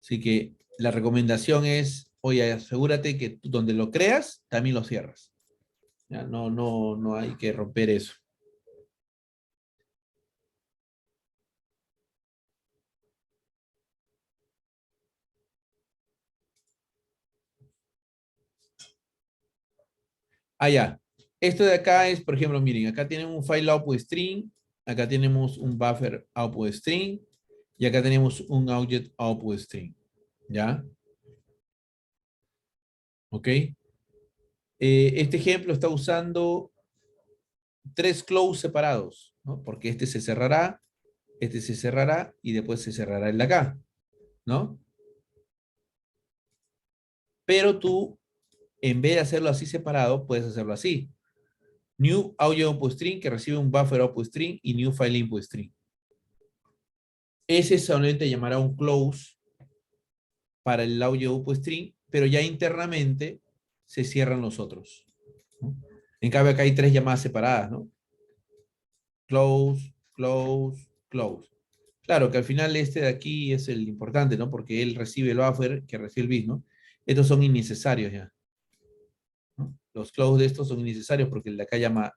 Así que la recomendación es, oye, asegúrate que donde lo creas, también lo cierras. ¿Ya? No hay que romper eso. Ah, ya. Esto de acá es, por ejemplo, miren, acá tenemos un file output string, acá tenemos un buffer output string y acá tenemos un object output string. ¿Ya? ¿Ok? Este ejemplo está usando tres close separados, ¿no? Porque este se cerrará y después se cerrará el de acá, ¿no? Pero tú, en vez de hacerlo así separado, puedes hacerlo así. New audio output string que recibe un buffer output string y new file input string. Ese solamente llamará un close para el audio output string, pero ya internamente se cierran los otros, ¿no? En cambio, acá hay tres llamadas separadas, ¿no? Close, close, close. Claro que al final este de aquí es el importante, ¿no? Porque él recibe el buffer que recibe el bit, ¿no? Estos son innecesarios ya, ¿no? Los close de estos son innecesarios porque el de acá llama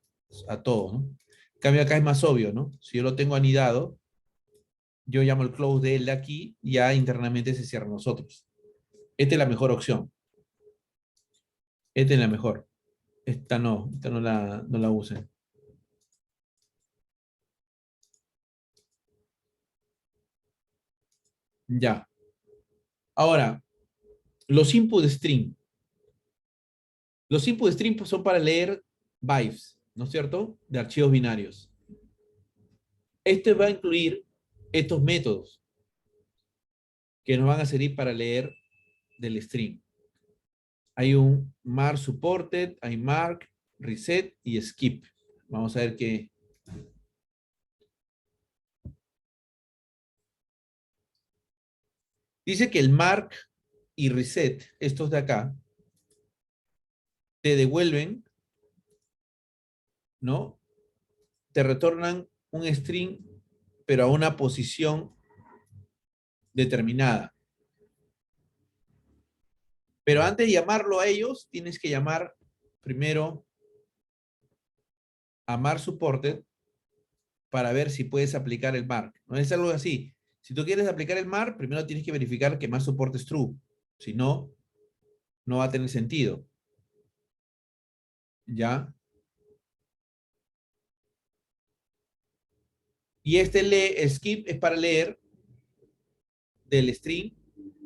a todo, ¿no? En cambio acá es más obvio, ¿no? Si yo lo tengo anidado, yo llamo el close de él de aquí y ya internamente se cierran los otros. Esta es la mejor opción. Esta es la mejor. Esta no la usen. Ya. Ahora, los input string. Los input string pues, son para leer bytes, ¿no es cierto? De archivos binarios. Este va a incluir estos métodos que nos van a servir para leer del string. Hay un mark supported, hay mark, reset y skip. Vamos a ver qué. Dice que el mark y reset, estos de acá, te devuelven, ¿no? Te retornan un string, pero a una posición determinada. Pero antes de llamarlo a ellos, tienes que llamar primero a mark supported para ver si puedes aplicar el mark. No es algo así. Si tú quieres aplicar el mark, primero tienes que verificar que más soporte es true. Si no, no va a tener sentido. ¿Ya? Y este skip es para leer del string,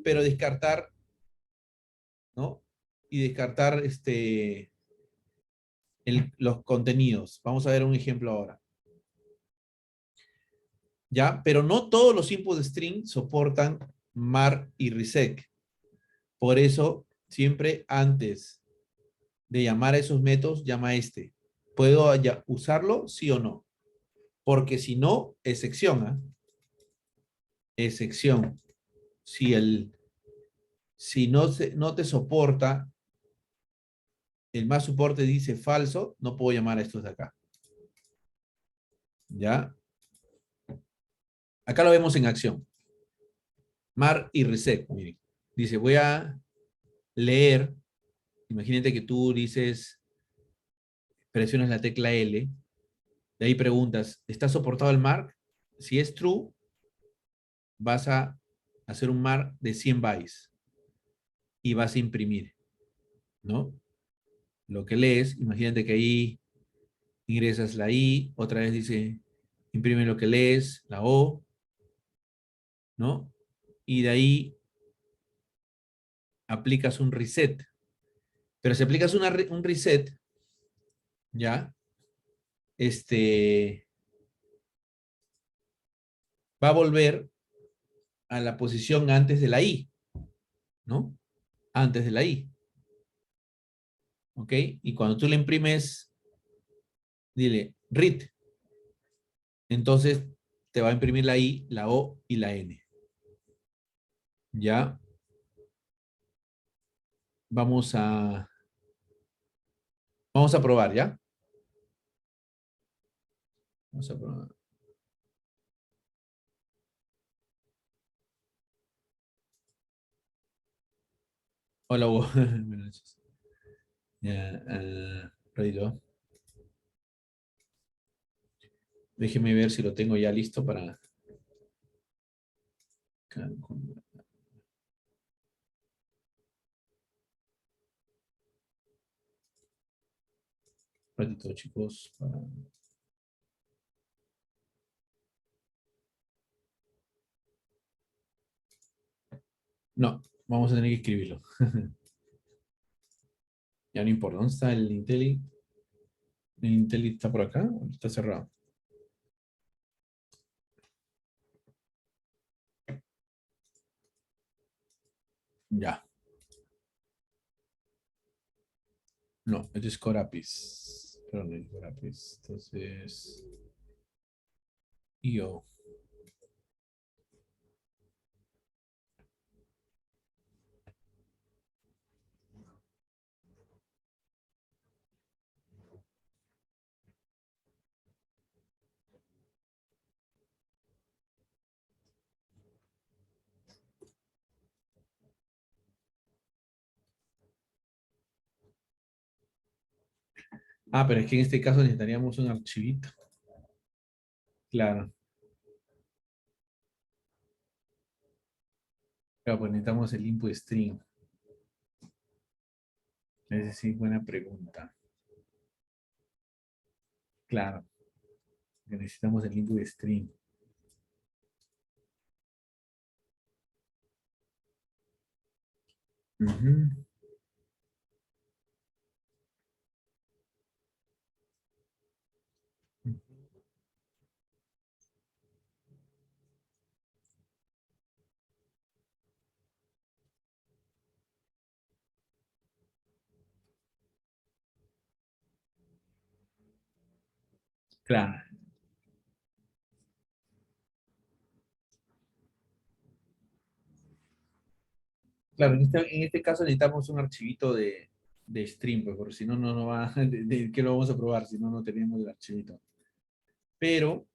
pero descartar, ¿no? Y descartar los contenidos. Vamos a ver un ejemplo ahora. ¿Ya? Pero no todos los inputs de string soportan mar y reset. Por eso, siempre antes de llamar a esos métodos, llama a este. ¿Puedo usarlo? Sí o no. Porque si no, excepción. ¿Eh? Excepción. Si no te soporta, el más soporte dice falso, no puedo llamar a estos de acá. ¿Ya? Acá lo vemos en acción. Mar y reset. Miren. Dice, voy a leer. Imagínate que tú dices, presionas la tecla L. De ahí preguntas, ¿está soportado el mark? Si es true, vas a hacer un mark de 100 bytes y vas a imprimir, ¿no? Lo que lees, imagínate que ahí ingresas la I, otra vez dice, imprime lo que lees, la O, ¿no? Y de ahí aplicas un reset. Pero si aplicas un reset, ¿ya? Va a volver a la posición antes de la I, ¿no? Antes de la I. ¿Ok? Y cuando tú le imprimes, dile, read. Entonces te va a imprimir la I, la O y la N. ¿Ya? Vamos a, vamos a probar, ¿ya? Vamos a probar. Hola, Hugo. Buenas noches. Ya, ready. Déjeme ver si lo tengo ya listo para... Ratito, chicos. No, vamos a tener que escribirlo. Ya no importa. ¿Dónde está el Intelli? ¿El Intelli está por acá o está cerrado? Ya. No, este es Corapis. Perdón, el Corapis. Entonces... Yo. Ah, pero es que en este caso necesitaríamos un archivito. Claro. Claro, pues necesitamos el input string. Esa sí, buena pregunta. Claro, que necesitamos el input string. Ujú. Claro, claro, en este caso necesitamos un archivito de stream, pues, porque si no, no va, de qué lo vamos a probar, si no, no tenemos el archivito. Pero,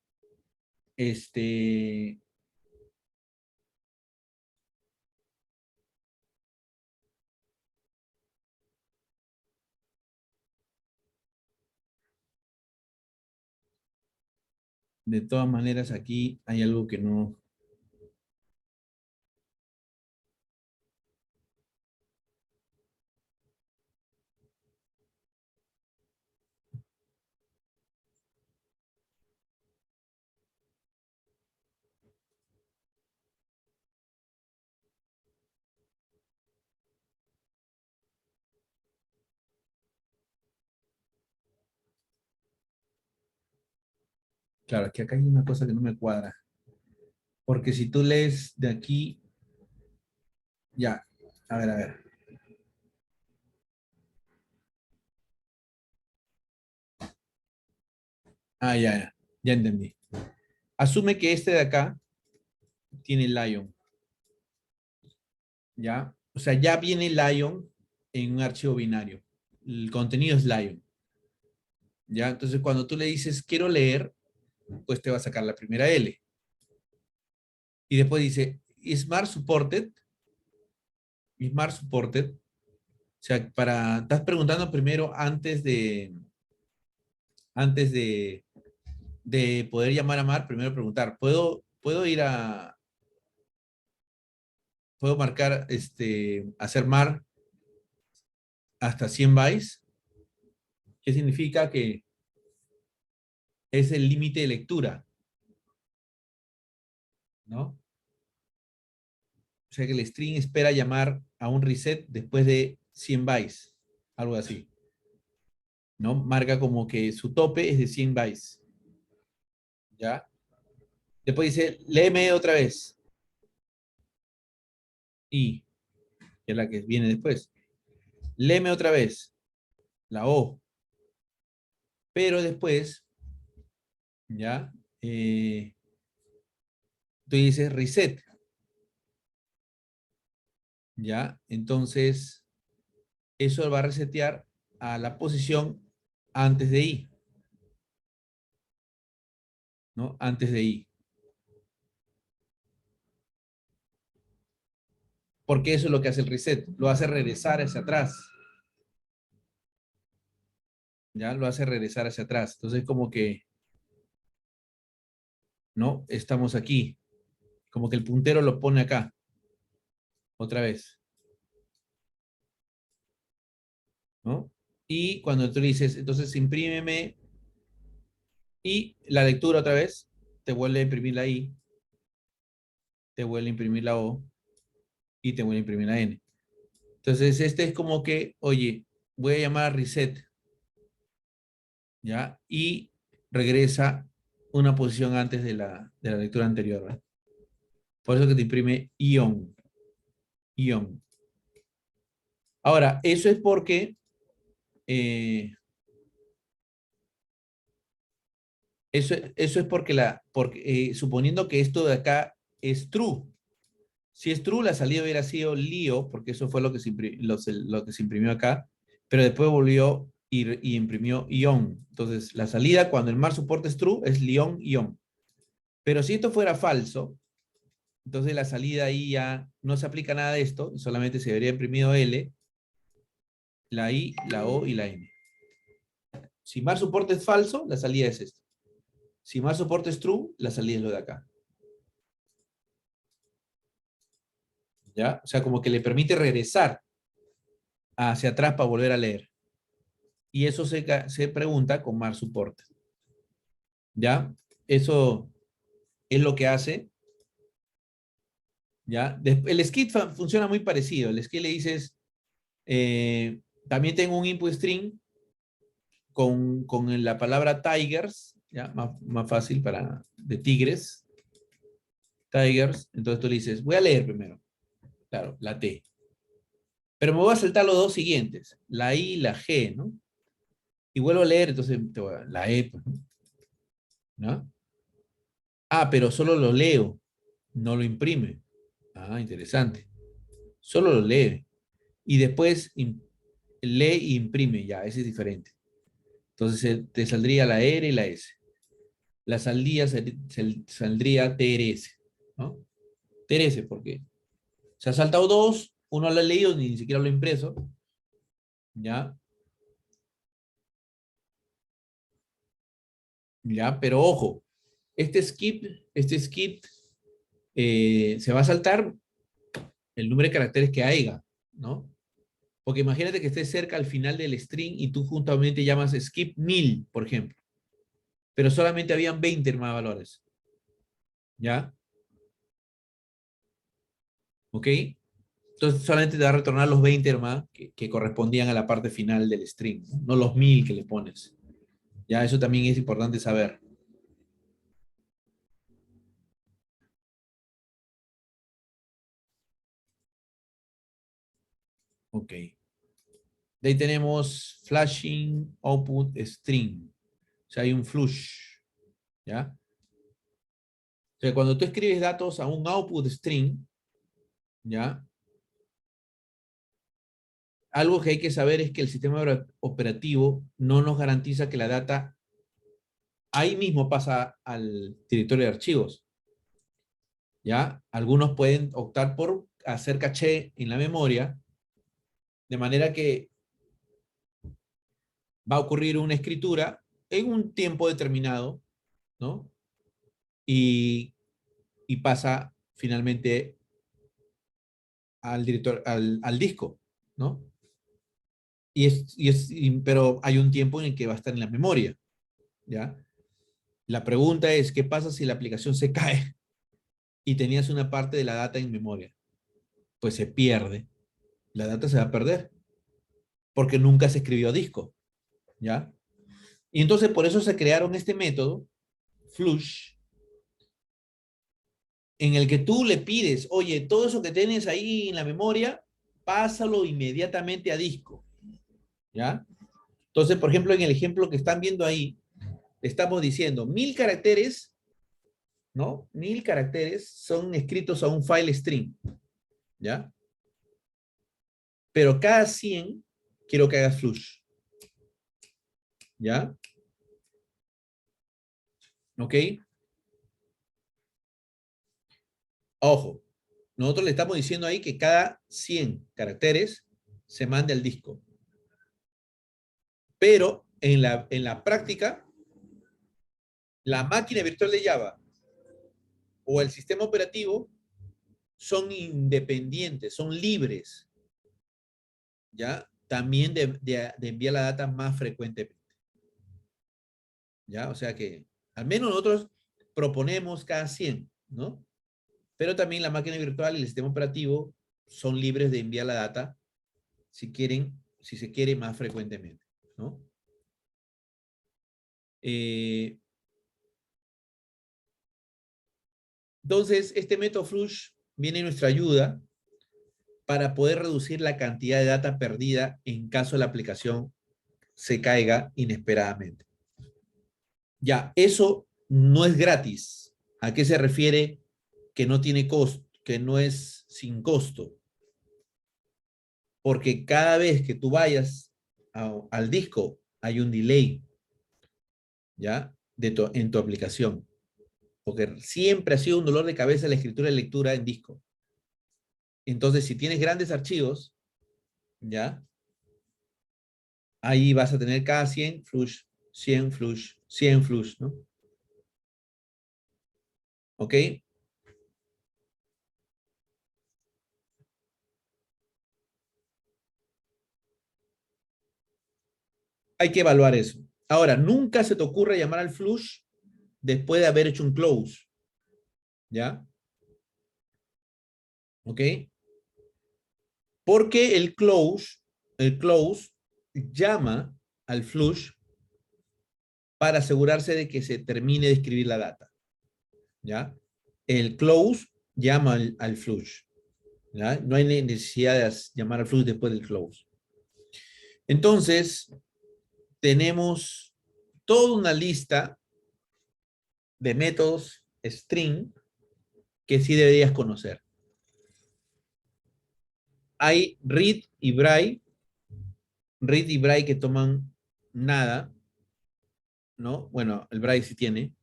este, De todas maneras, aquí hay algo que no... Claro, que acá hay una cosa que no me cuadra. Porque si tú lees de aquí, ya, a ver, a ver. Ah, ya entendí. Asume que este de acá tiene Lion, ¿ya? O sea, ya viene Lion en un archivo binario. El contenido es Lion, ¿ya? Entonces, cuando tú le dices quiero leer, pues te va a sacar la primera L. Y después dice, Smart Supported, Smart Supported. O sea, estás preguntando primero antes de poder llamar a Mar, primero preguntar, puedo marcar, hacer Mar hasta 100 bytes? ¿Qué significa? Que es el límite de lectura, ¿no? O sea que el string espera llamar a un reset después de 100 bytes, algo así, ¿no? Marca como que su tope es de 100 bytes, ¿ya? Después dice, léeme otra vez, y, que es la que viene después. Léeme otra vez, la O, pero después, ¿ya? Tú dices reset, ¿ya? Entonces, eso va a resetear a la posición antes de I, ¿no? Antes de I. Porque eso es lo que hace el reset, lo hace regresar hacia atrás, ¿ya? Lo hace regresar hacia atrás. Entonces, como que, ¿no? Estamos aquí, como que el puntero lo pone acá, otra vez, ¿no? Y cuando tú dices, entonces imprímeme y la lectura otra vez, te vuelve a imprimir la I, te vuelve a imprimir la O y te vuelve a imprimir la N. Entonces, este es como que, oye, voy a llamar a reset, ¿ya? Y regresa una posición antes de la lectura anterior, ¿verdad? Por eso que te imprime ion, ion. Ahora, eso es porque, eh, eso es porque suponiendo que esto de acá es true. Si es true, la salida hubiera sido lío, porque eso fue lo que se imprimió acá, pero después volvió y imprimió ion. Entonces, la salida cuando el mar soporte es true es Lion, ion. Pero si esto fuera falso, entonces la salida ahí ya no se aplica nada de esto, solamente se habría imprimido L, la I, la O y la N. Si mar soporte es falso, la salida es esta. Si mar soporte es true, la salida es lo de acá. ¿Ya? O sea, como que le permite regresar hacia atrás para volver a leer. Y eso se pregunta con mar soporte. ¿Ya? Eso es lo que hace. ¿Ya? El skit funciona muy parecido. El skit le dices, también tengo un input string con la palabra tigers, ¿ya? Más fácil de tigres, tigers. Entonces tú le dices, voy a leer primero. Claro, la T. Pero me voy a saltar los dos siguientes, la I y la G, ¿no? Y vuelvo a leer, entonces la E, pues, ¿no? Ah, pero solo lo leo, no lo imprime. Ah, interesante. Solo lo lee. Y después lee y imprime, ya, ese es diferente. Entonces te saldría la R y la S. La saldría TRS, ¿no? TRS, porque se ha saltado dos, uno lo ha leído, ni siquiera lo ha impreso, ¿ya? ¿Ya? Pero ojo, Este skip se va a saltar el número de caracteres que haya, ¿no? Porque imagínate que estés cerca al final del string y tú justamente llamas skip 1000, por ejemplo. Pero solamente habían 20 más valores. ¿Ya? ¿Ok? Entonces solamente te va a retornar los 20 más que correspondían a la parte final del string, no los 1000 que le pones. Ya, eso también es importante saber. Ok. De ahí tenemos flashing output string. O sea, hay un flush. ¿Ya? O sea, cuando tú escribes datos a un output string, ¿ya? Algo que hay que saber es que el sistema operativo no nos garantiza que la data ahí mismo pasa al directorio de archivos. ¿Ya? Algunos pueden optar por hacer caché en la memoria, de manera que va a ocurrir una escritura en un tiempo determinado, ¿no? Y, y pasa finalmente al director, al disco, ¿no? Pero hay un tiempo en el que va a estar en la memoria, ¿ya? La pregunta es, ¿qué pasa si la aplicación se cae y tenías una parte de la data en memoria? Pues se pierde. La data se va a perder porque nunca se escribió a disco, ¿ya? Y entonces por eso se crearon este método, Flush, en el que tú le pides, oye, todo eso que tienes ahí en la memoria, pásalo inmediatamente a disco, ¿ya? Entonces, por ejemplo, en el ejemplo que están viendo ahí, estamos diciendo 1000 caracteres, ¿no? 1000 caracteres son escritos a un file string, ¿ya? Pero cada 100 quiero que hagas flush, ¿ya? ¿Ok? Ojo, nosotros le estamos diciendo ahí que cada 100 caracteres se mande al disco. Pero en la práctica, la máquina virtual de Java o el sistema operativo son independientes, son libres, ¿ya? También de enviar la data más frecuentemente, ¿ya? O sea que al menos nosotros proponemos cada 100, ¿no? Pero también la máquina virtual y el sistema operativo son libres de enviar la data si quieren, si se quiere más frecuentemente, ¿no? Eh, entonces, este método Flush viene en nuestra ayuda para poder reducir la cantidad de data perdida en caso la aplicación se caiga inesperadamente. Ya, eso no es gratis. ¿A qué se refiere que no tiene costo, que no es sin costo? Porque cada vez que tú vayas al disco hay un delay, ¿ya? En tu aplicación. Porque siempre ha sido un dolor de cabeza la escritura y lectura en disco. Entonces, si tienes grandes archivos, ¿ya? Ahí vas a tener cada 100 flush, 100 flush, 100 flush, ¿no? ¿Ok? Hay que evaluar eso. Ahora, nunca se te ocurre llamar al flush después de haber hecho un close, ¿ya? ¿Ok? Porque el close llama al flush para asegurarse de que se termine de escribir la data, ¿ya? El close llama al flush, ¿ya? No hay necesidad de llamar al flush después del close. Entonces, tenemos toda una lista de métodos string que sí deberías conocer. Hay read y write que toman nada, ¿no? Bueno, el write sí tiene,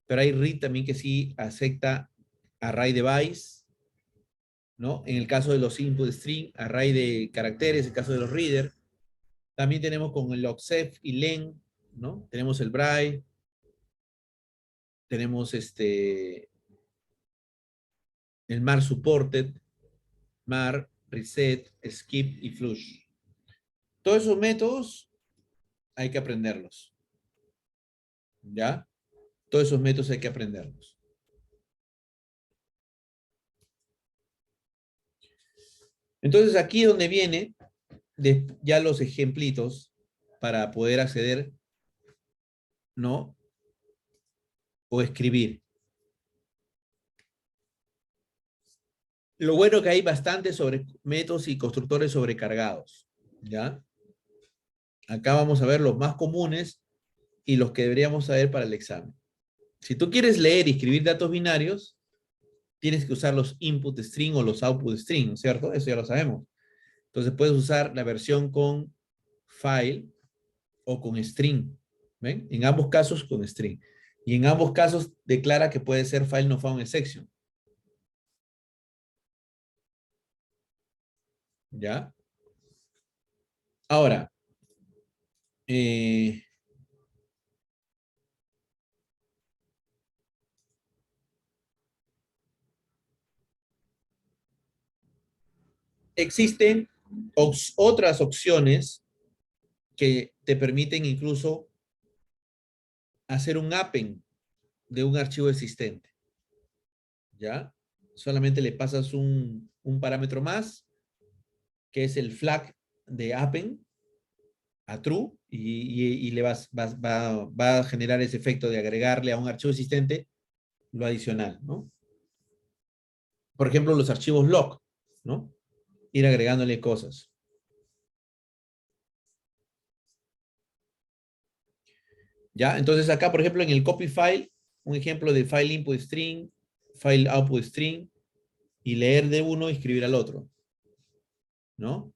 pero hay read también que sí acepta array device, ¿no? En el caso de los input string, array de caracteres, en el caso de los reader. También tenemos con el logset y len, ¿no? Tenemos el braille, tenemos el MAR Supported, MAR, Reset, Skip y Flush. Todos esos métodos hay que aprenderlos. ¿Ya? Todos esos métodos hay que aprenderlos. Entonces aquí donde viene ya los ejemplitos para poder acceder, ¿no? O escribir. Lo bueno que hay bastantes sobre métodos y constructores sobrecargados, ¿ya? Acá vamos a ver los más comunes y los que deberíamos saber para el examen. Si tú quieres leer y escribir datos binarios, tienes que usar los input string o los output string, ¿no es cierto? Eso ya lo sabemos. Entonces puedes usar la versión con file o con string, ¿ven? En ambos casos con string. Y en ambos casos declara que puede ser file no found exception. ¿Ya? Ahora, existen otras opciones que te permiten incluso hacer un append de un archivo existente. ¿Ya? Solamente le pasas un parámetro más, que es el flag de append a true, y le va a generar ese efecto de agregarle a un archivo existente lo adicional, ¿no? Por ejemplo, los archivos log, ¿no? Ir agregándole cosas. ¿Ya? Entonces acá, por ejemplo, en el copy file, un ejemplo de file input string, file output string, y leer de uno y escribir al otro, ¿no?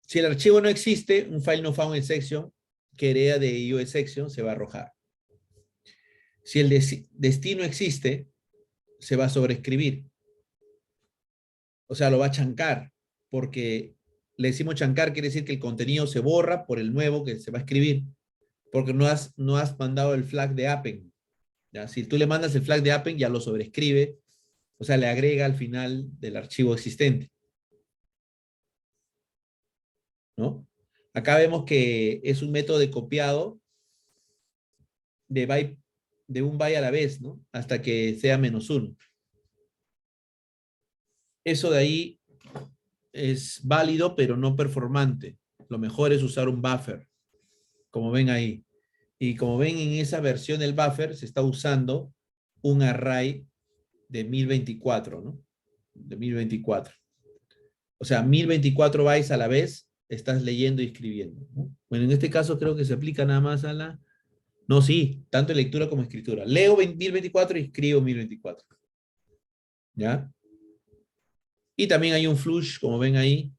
Si el archivo no existe, un file no found exception que hereda de IO exception se va a arrojar. Si el destino existe, se va a sobreescribir. O sea, lo va a chancar, porque le decimos chancar, quiere decir que el contenido se borra por el nuevo que se va a escribir, porque no has mandado el flag de append. ¿Ya? Si tú le mandas el flag de append, ya lo sobrescribe, o sea, le agrega al final del archivo existente, ¿no? Acá vemos que es un método de copiado de un byte a la vez, ¿no? Hasta que sea -1. Eso de ahí es válido, pero no performante. Lo mejor es usar un buffer, como ven ahí. Y como ven en esa versión del buffer, se está usando un array de 1024, ¿no? De 1024. O sea, 1024 bytes a la vez estás leyendo y escribiendo, ¿no? Bueno, en este caso creo que se aplica nada más a la... No, sí, tanto en lectura como escritura. Leo 1024 y escribo 1024. ¿Ya? Y también hay un flush, como ven ahí,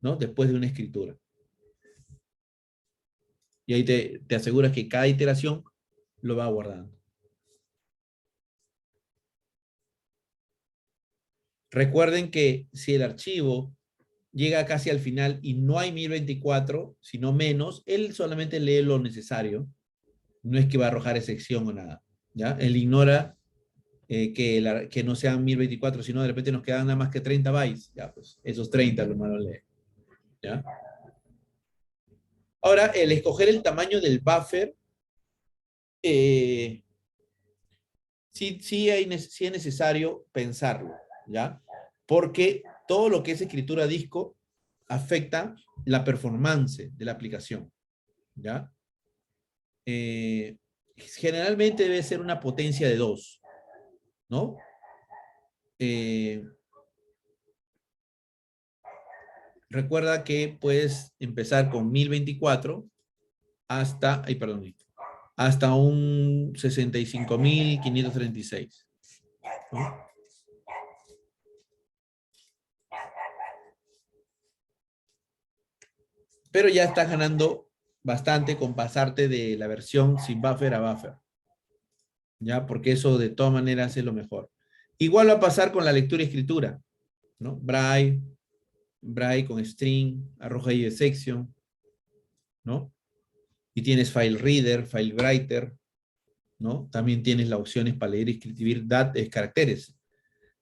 ¿no? Después de una escritura. Y ahí te aseguras que cada iteración lo va guardando. Recuerden que si el archivo llega casi al final y no hay 1024, sino menos, él solamente lee lo necesario. No es que va a arrojar excepción o nada. ¿Ya? Él ignora que no sean 1024, sino de repente nos quedan nada más que 30 bytes. Ya, pues esos 30 lo malo lee. ¿Ya? Ahora, el escoger el tamaño del buffer, sí es necesario pensarlo, ¿ya? Porque todo lo que es escritura a disco afecta la performance de la aplicación, ¿ya? Generalmente debe ser una potencia de 2, ¿no? Recuerda que puedes empezar con 1024 hasta, ay, perdón, hasta un 65.536, ¿no? Pero ya estás ganando bastante con pasarte de la versión sin buffer a buffer, ¿ya? Porque eso de todas maneras es lo mejor. Igual va a pasar con la lectura y escritura, ¿no? Braille, Bright con string, arroja y section, ¿no? Y tienes file reader, file writer, ¿no? También tienes las opciones para leer y escribir caracteres.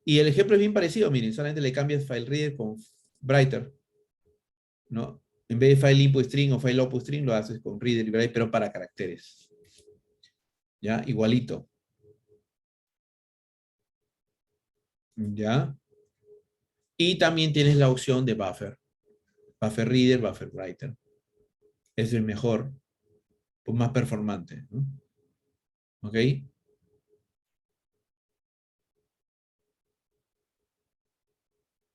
Y el ejemplo es bien parecido, miren, solamente le cambias file reader con writer, ¿no? En vez de file input string o file output string, lo haces con reader y write, pero para caracteres. ¿Ya? Igualito. ¿Ya? Y también tienes la opción de buffer. Buffer reader, buffer writer. Es el mejor, pues más performante, ¿no? ¿Ok?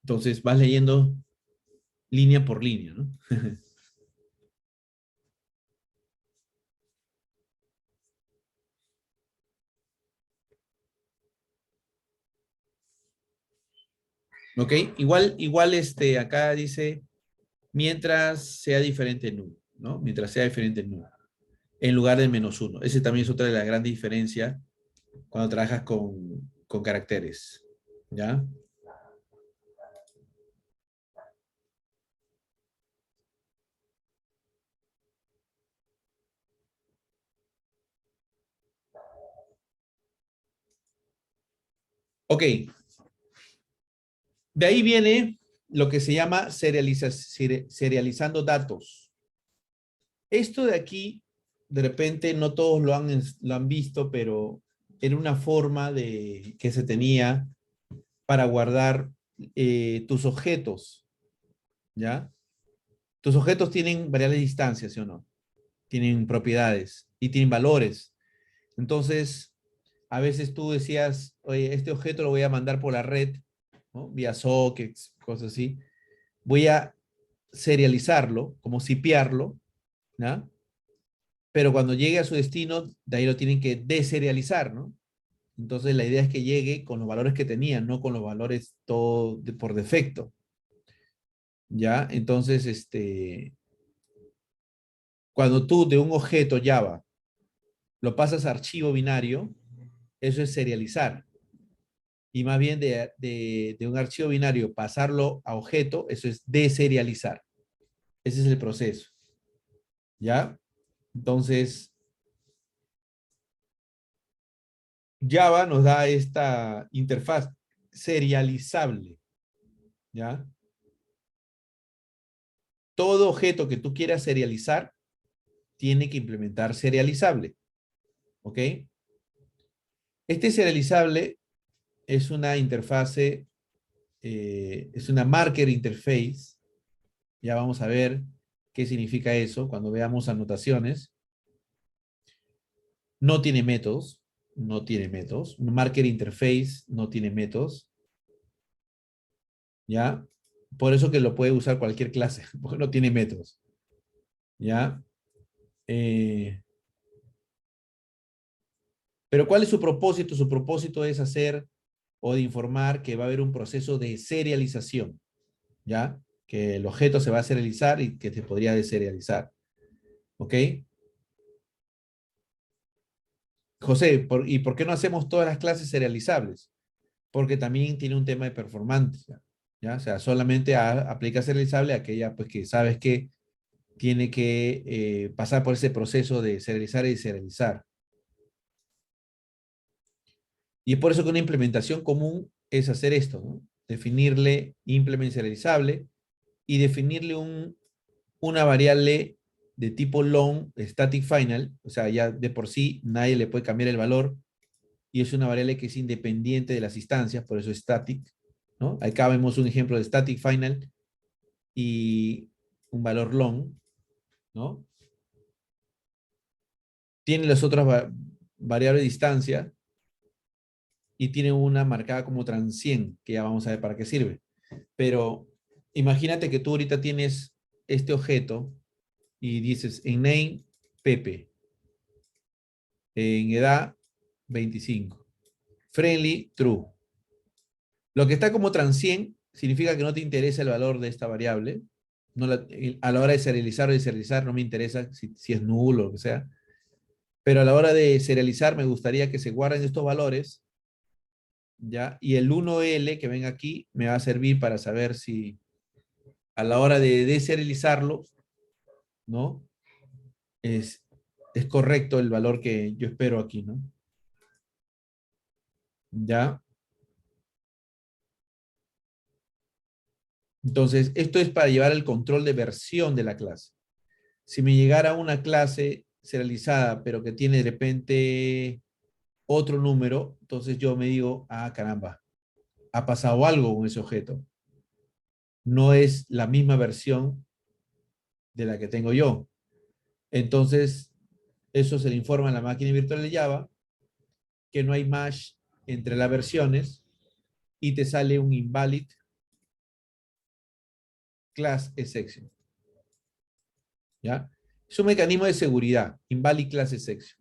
Entonces vas leyendo línea por línea, ¿no? ¿Ok? Igual acá dice, mientras sea diferente nu, ¿no? Mientras sea diferente nu, en lugar del -1. Ese también es otra de las grandes diferencias cuando trabajas con caracteres, ¿ya? Ok, de ahí viene lo que se llama serializando datos. Esto de aquí, de repente, no todos lo han visto, pero era una forma que se tenía para guardar tus objetos, ¿ya? Tus objetos tienen variables de distancia, ¿sí o no? Tienen propiedades y tienen valores. Entonces, a veces tú decías, oye, este objeto lo voy a mandar por la red, ¿no? Vía sockets, cosas así. Voy a serializarlo, como sipearlo, ¿ya? Pero cuando llegue a su destino, de ahí lo tienen que deserializar, ¿no? Entonces la idea es que llegue con los valores que tenía, no con los valores todo por defecto. ¿Ya? Entonces, cuando tú de un objeto Java lo pasas a archivo binario, eso es serializar. Y más bien de un archivo binario pasarlo a objeto, eso es deserializar. Ese es el proceso. ¿Ya? Entonces, Java nos da esta interfaz serializable. ¿Ya? Todo objeto que tú quieras serializar tiene que implementar serializable. ¿Ok? Este serializable es una interfase, es una marker interface. Ya vamos a ver qué significa eso cuando veamos anotaciones. No tiene métodos, no tiene métodos. Marker interface no tiene métodos. ¿Ya? Por eso que lo puede usar cualquier clase, porque no tiene métodos. ¿Ya? Eh, pero ¿cuál es su propósito? Su propósito es hacer o de informar que va a haber un proceso de serialización. ¿Ya? Que el objeto se va a serializar y que se podría deserializar. ¿Ok? José, ¿y por qué no hacemos todas las clases serializables? Porque también tiene un tema de performance, ¿ya? O sea, solamente aplica serializable a aquella pues, que sabes que tiene que pasar por ese proceso de serializar y deserializar. Y es por eso que una implementación común es hacer esto, ¿no? Definirle implement serializable y definirle una variable de tipo long, static final, o sea, ya de por sí nadie le puede cambiar el valor y es una variable que es independiente de las instancias, por eso es static, ¿no? Acá vemos un ejemplo de static final y un valor long, ¿no? Tiene las otras variables de distancia y tiene una marcada como transient, que ya vamos a ver para qué sirve. Pero imagínate que tú ahorita tienes este objeto y dices en name Pepe, en edad 25, friendly true. Lo que está como transient significa que no te interesa el valor de esta variable. No a la hora de serializar o deserializar no me interesa si es nulo o lo que sea. Pero a la hora de serializar me gustaría que se guarden estos valores, ¿ya? Y el 1L que ven aquí me va a servir para saber si a la hora de deserializarlo, ¿no? Es, es correcto el valor que yo espero aquí, ¿no? ¿Ya? Entonces, esto es para llevar el control de versión de la clase. Si me llegara una clase serializada, pero que tiene de repente otro número, entonces yo me digo, ah, caramba, ha pasado algo con ese objeto. No es la misma versión de la que tengo yo. Entonces, eso se le informa a la máquina virtual de Java, que no hay match entre las versiones y te sale un invalid class exception. ¿Ya? Es un mecanismo de seguridad, invalid class exception.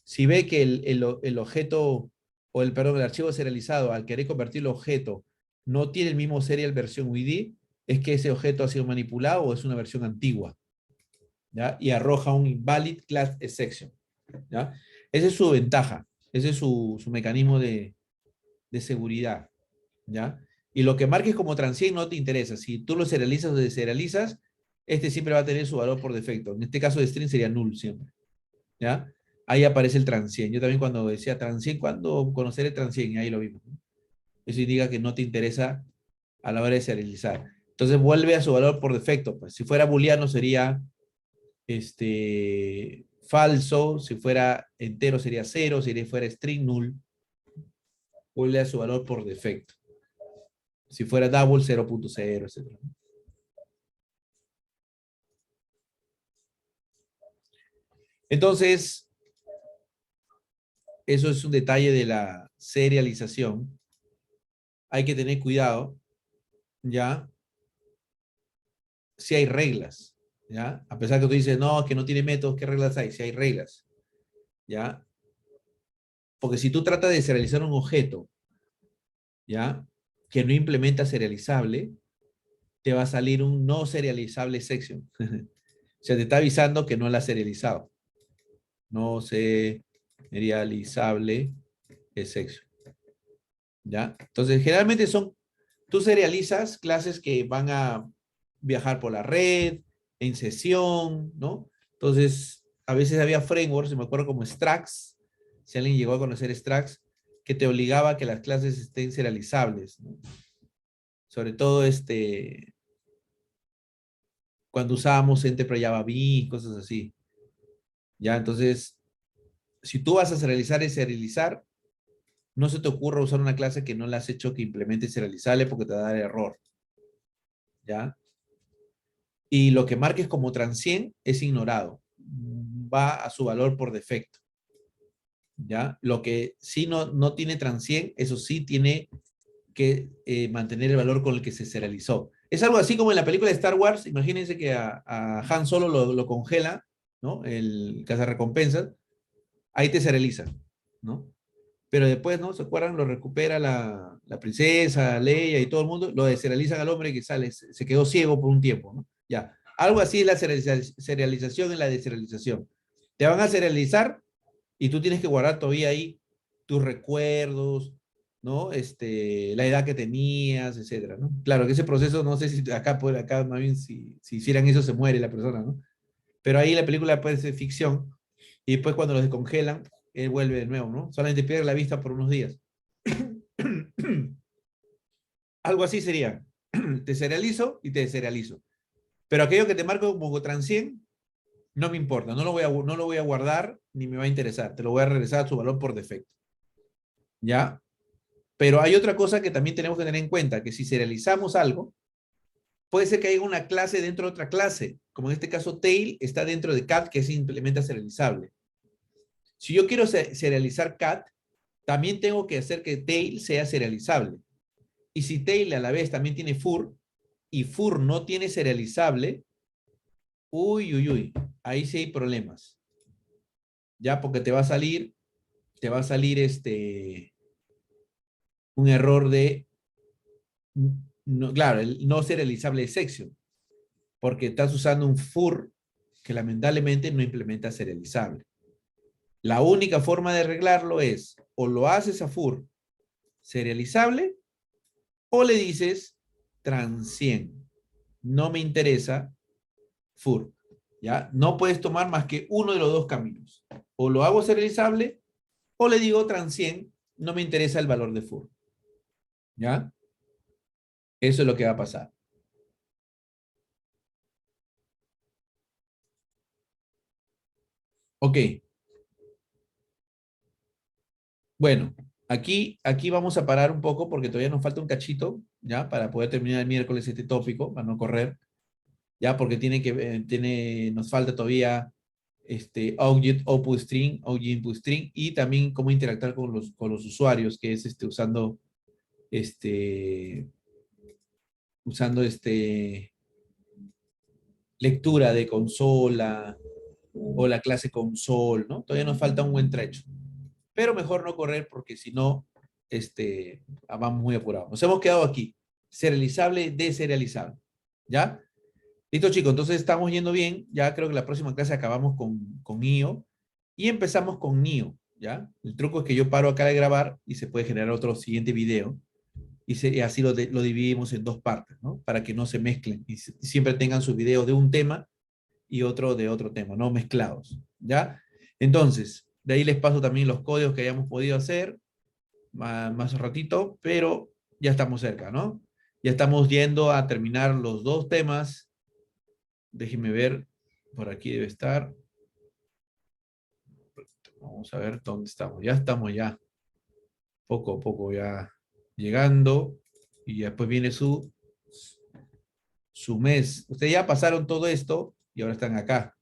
Si ve que el objeto, o el, perdón, el archivo serializado, al querer convertir el objeto, no tiene el mismo serial versión UID, es que ese objeto ha sido manipulado o es una versión antigua. ¿Ya? Y arroja un invalid class exception. ¿Ya? Esa es su ventaja, ese es su mecanismo de seguridad. ¿Ya? Y lo que marques como transient no te interesa. Si tú lo serializas o deserializas, este siempre va a tener su valor por defecto. En este caso de string sería null siempre. ¿Ya? Ahí aparece el transient. Yo también cuando decía transient, ¿cuándo conocer el transient? Ahí lo vimos, ¿no? Eso indica que no te interesa a la hora de serializar. Entonces vuelve a su valor por defecto. Pues si fuera booleano sería falso, si fuera entero sería cero, si fuera string null, vuelve a su valor por defecto. Si fuera double 0.0, etc. Entonces, eso es un detalle de la serialización. Hay que tener cuidado, ¿ya? Si hay reglas, ¿ya? A pesar que tú dices, no, que no tiene métodos, ¿qué reglas hay? Si hay reglas, ¿ya? Porque si tú tratas de serializar un objeto, ¿ya? Que no implementa serializable, te va a salir un no serializable section. O sea, te está avisando que no la has serializado. No serializable section. ¿Ya? Entonces, generalmente tú serializas clases que van a viajar por la red, en sesión, ¿no? Entonces, a veces había frameworks, me acuerdo como Strax, si alguien llegó a conocer Strax, que te obligaba a que las clases estén serializables, ¿no? Sobre todo cuando usábamos Enterprise Java B, cosas así. Ya, entonces, si tú vas a serializar y serializar, no se te ocurra usar una clase que no la has hecho que implemente serializable porque te va a dar error. ¿Ya? Y lo que marques como transient es ignorado. Va a su valor por defecto. ¿Ya? Lo que sí no tiene transient, eso sí tiene que mantener el valor con el que se serializó. Es algo así como en la película de Star Wars. Imagínense que a Han Solo lo congela, ¿no? El cazarrecompensas. Ahí te serializa, ¿no? Pero después, ¿no? ¿Se acuerdan? Lo recupera la princesa, Leia y todo el mundo, lo deserializan al hombre que sale, se quedó ciego por un tiempo, ¿no? Ya. Algo así es la serialización en la deserialización. Te van a serializar y tú tienes que guardar todavía ahí tus recuerdos, ¿no? La edad que tenías, etcétera, ¿no? Claro que ese proceso, no sé si acá más bien si hicieran eso se muere la persona, ¿no? Pero ahí la película puede ser ficción y después cuando los descongelan, él vuelve de nuevo, ¿no? Solamente pierde la vista por unos días. Algo así sería. Te serializo y te deserializo. Pero aquello que te marco como transient, no me importa. No lo voy a guardar ni me va a interesar. Te lo voy a regresar a su valor por defecto. ¿Ya? Pero hay otra cosa que también tenemos que tener en cuenta, que si serializamos algo, puede ser que haya una clase dentro de otra clase. Como en este caso, tail está dentro de cat, que es implementa serializable. Si yo quiero serializar cat, también tengo que hacer que tail sea serializable. Y si tail a la vez también tiene fur, y fur no tiene serializable, uy, ahí sí hay problemas. Ya, porque te va a salir un error de, no, claro, el no serializable section, porque estás usando un fur que lamentablemente no implementa serializable. La única forma de arreglarlo es, o lo haces a fur serializable, o le dices transient. no me interesa FUR. ¿Ya? No puedes tomar más que uno de los dos caminos. O lo hago serializable, o le digo transient, no me interesa el valor de FUR. ¿Ya? Eso es lo que va a pasar. Ok. Bueno, aquí vamos a parar un poco porque todavía nos falta un cachito, ¿ya? Para poder terminar el miércoles este tópico, para no correr, ¿ya? Porque nos falta todavía Object Output String, Object Input String, y también cómo interactuar con los usuarios, que es este, usando lectura de consola o la clase console, ¿no? Todavía nos falta un buen trecho. Pero mejor no correr porque si no, vamos muy apurados. Nos hemos quedado aquí. Serializable, deserializable. ¿Ya? Listo, chicos. Entonces estamos yendo bien. Ya creo que la próxima clase acabamos con IO y empezamos con NIO. ¿Ya? El truco es que yo paro acá de grabar y se puede generar otro siguiente video y así lo dividimos en dos partes, ¿no? Para que no se mezclen y siempre tengan sus videos de un tema y otro de otro tema, no mezclados, ¿ya? Entonces, de ahí les paso también los códigos que hayamos podido hacer más ratito, pero ya estamos cerca, ¿no? Ya estamos yendo a terminar los dos temas. Déjenme ver, por aquí debe estar. Vamos a ver dónde estamos. Ya estamos ya, poco a poco ya llegando. Y después viene su mes. Ustedes ya pasaron todo esto y ahora están acá.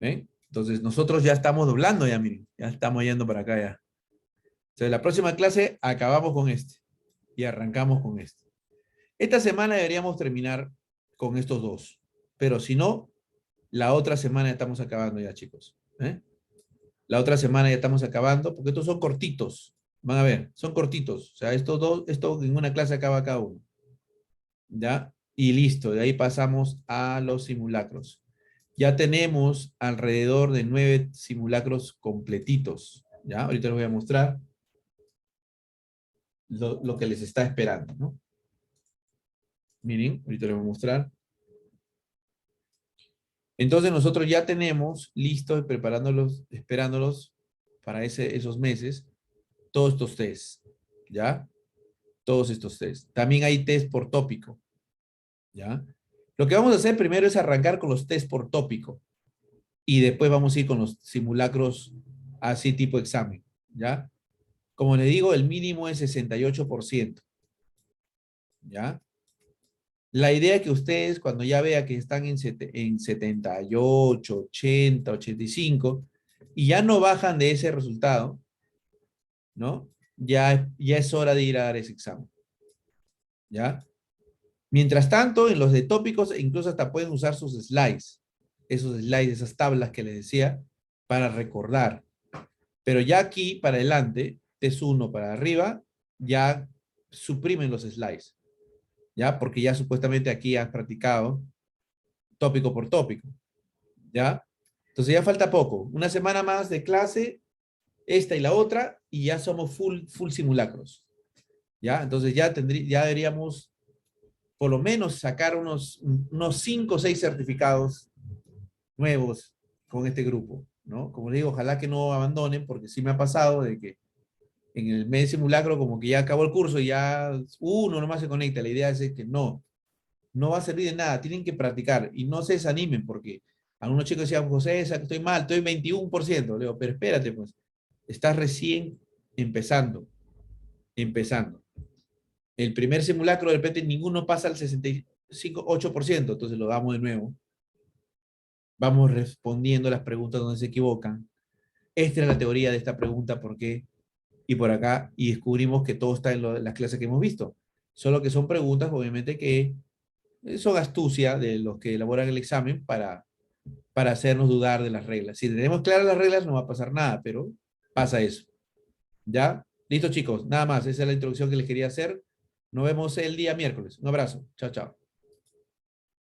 ¿Ven? Entonces nosotros ya estamos doblando ya, miren. Ya estamos yendo para acá ya. Entonces la próxima clase acabamos con y arrancamos con este. Esta semana deberíamos terminar con estos dos. Pero si no, la otra semana ya estamos acabando ya, chicos. ¿Eh? La otra semana ya estamos acabando porque estos son cortitos. Van a ver, son cortitos. O sea, estos dos, esto en una clase acaba cada uno. ¿Ya? Y listo, de ahí pasamos a los simulacros. Ya tenemos alrededor de 9 simulacros completitos. ¿Ya? Ahorita les voy a mostrar lo que les está esperando, ¿no? Miren, ahorita les voy a mostrar. Entonces nosotros ya tenemos listos, preparándolos, esperándolos para esos meses, todos estos tests, ¿ya? Todos estos tests. También hay test por tópico, ¿ya? Lo que vamos a hacer primero es arrancar con los test por tópico y después vamos a ir con los simulacros así tipo examen, ¿ya? Como le digo, el mínimo es 68%, ¿ya? La idea es que ustedes, cuando ya vean que están en 78, 80, 85, y ya no bajan de ese resultado, ¿no? Ya es hora de ir a dar ese examen, ¿ya? Mientras tanto, en los de tópicos, incluso hasta pueden usar sus slides, esos slides, esas tablas que les decía, para recordar. Pero ya aquí, para adelante, test 1 para arriba, ya suprimen los slides, ¿ya? Porque ya supuestamente aquí has practicado tópico por tópico, ¿ya? Entonces ya falta poco, una semana más de clase, esta y la otra, y ya somos full simulacros, ¿ya? Entonces ya deberíamos por lo menos sacar unos 5 o 6 certificados nuevos con este grupo, ¿no? Como les digo, ojalá que no abandonen, porque sí me ha pasado de que en el mes de simulacro como que ya acabó el curso y ya uno nomás se conecta. La idea es que no va a servir de nada, tienen que practicar y no se desanimen porque algunos chicos decían, José, esa que estoy mal, estoy 21%. Le digo, pero espérate, pues, estás recién empezando. El primer simulacro de repente ninguno pasa al 65, 8%, entonces lo damos de nuevo. Vamos respondiendo las preguntas donde se equivocan. Esta es la teoría de esta pregunta, ¿por qué? Y por acá, y descubrimos que todo está en las clases que hemos visto. Solo que son preguntas, obviamente, que son astucia de los que elaboran el examen para hacernos dudar de las reglas. Si tenemos claras las reglas, no va a pasar nada, pero pasa eso. ¿Ya? Listo, chicos. Nada más. Esa es la introducción que les quería hacer. Nos vemos el día miércoles. Un abrazo. Chao, chao.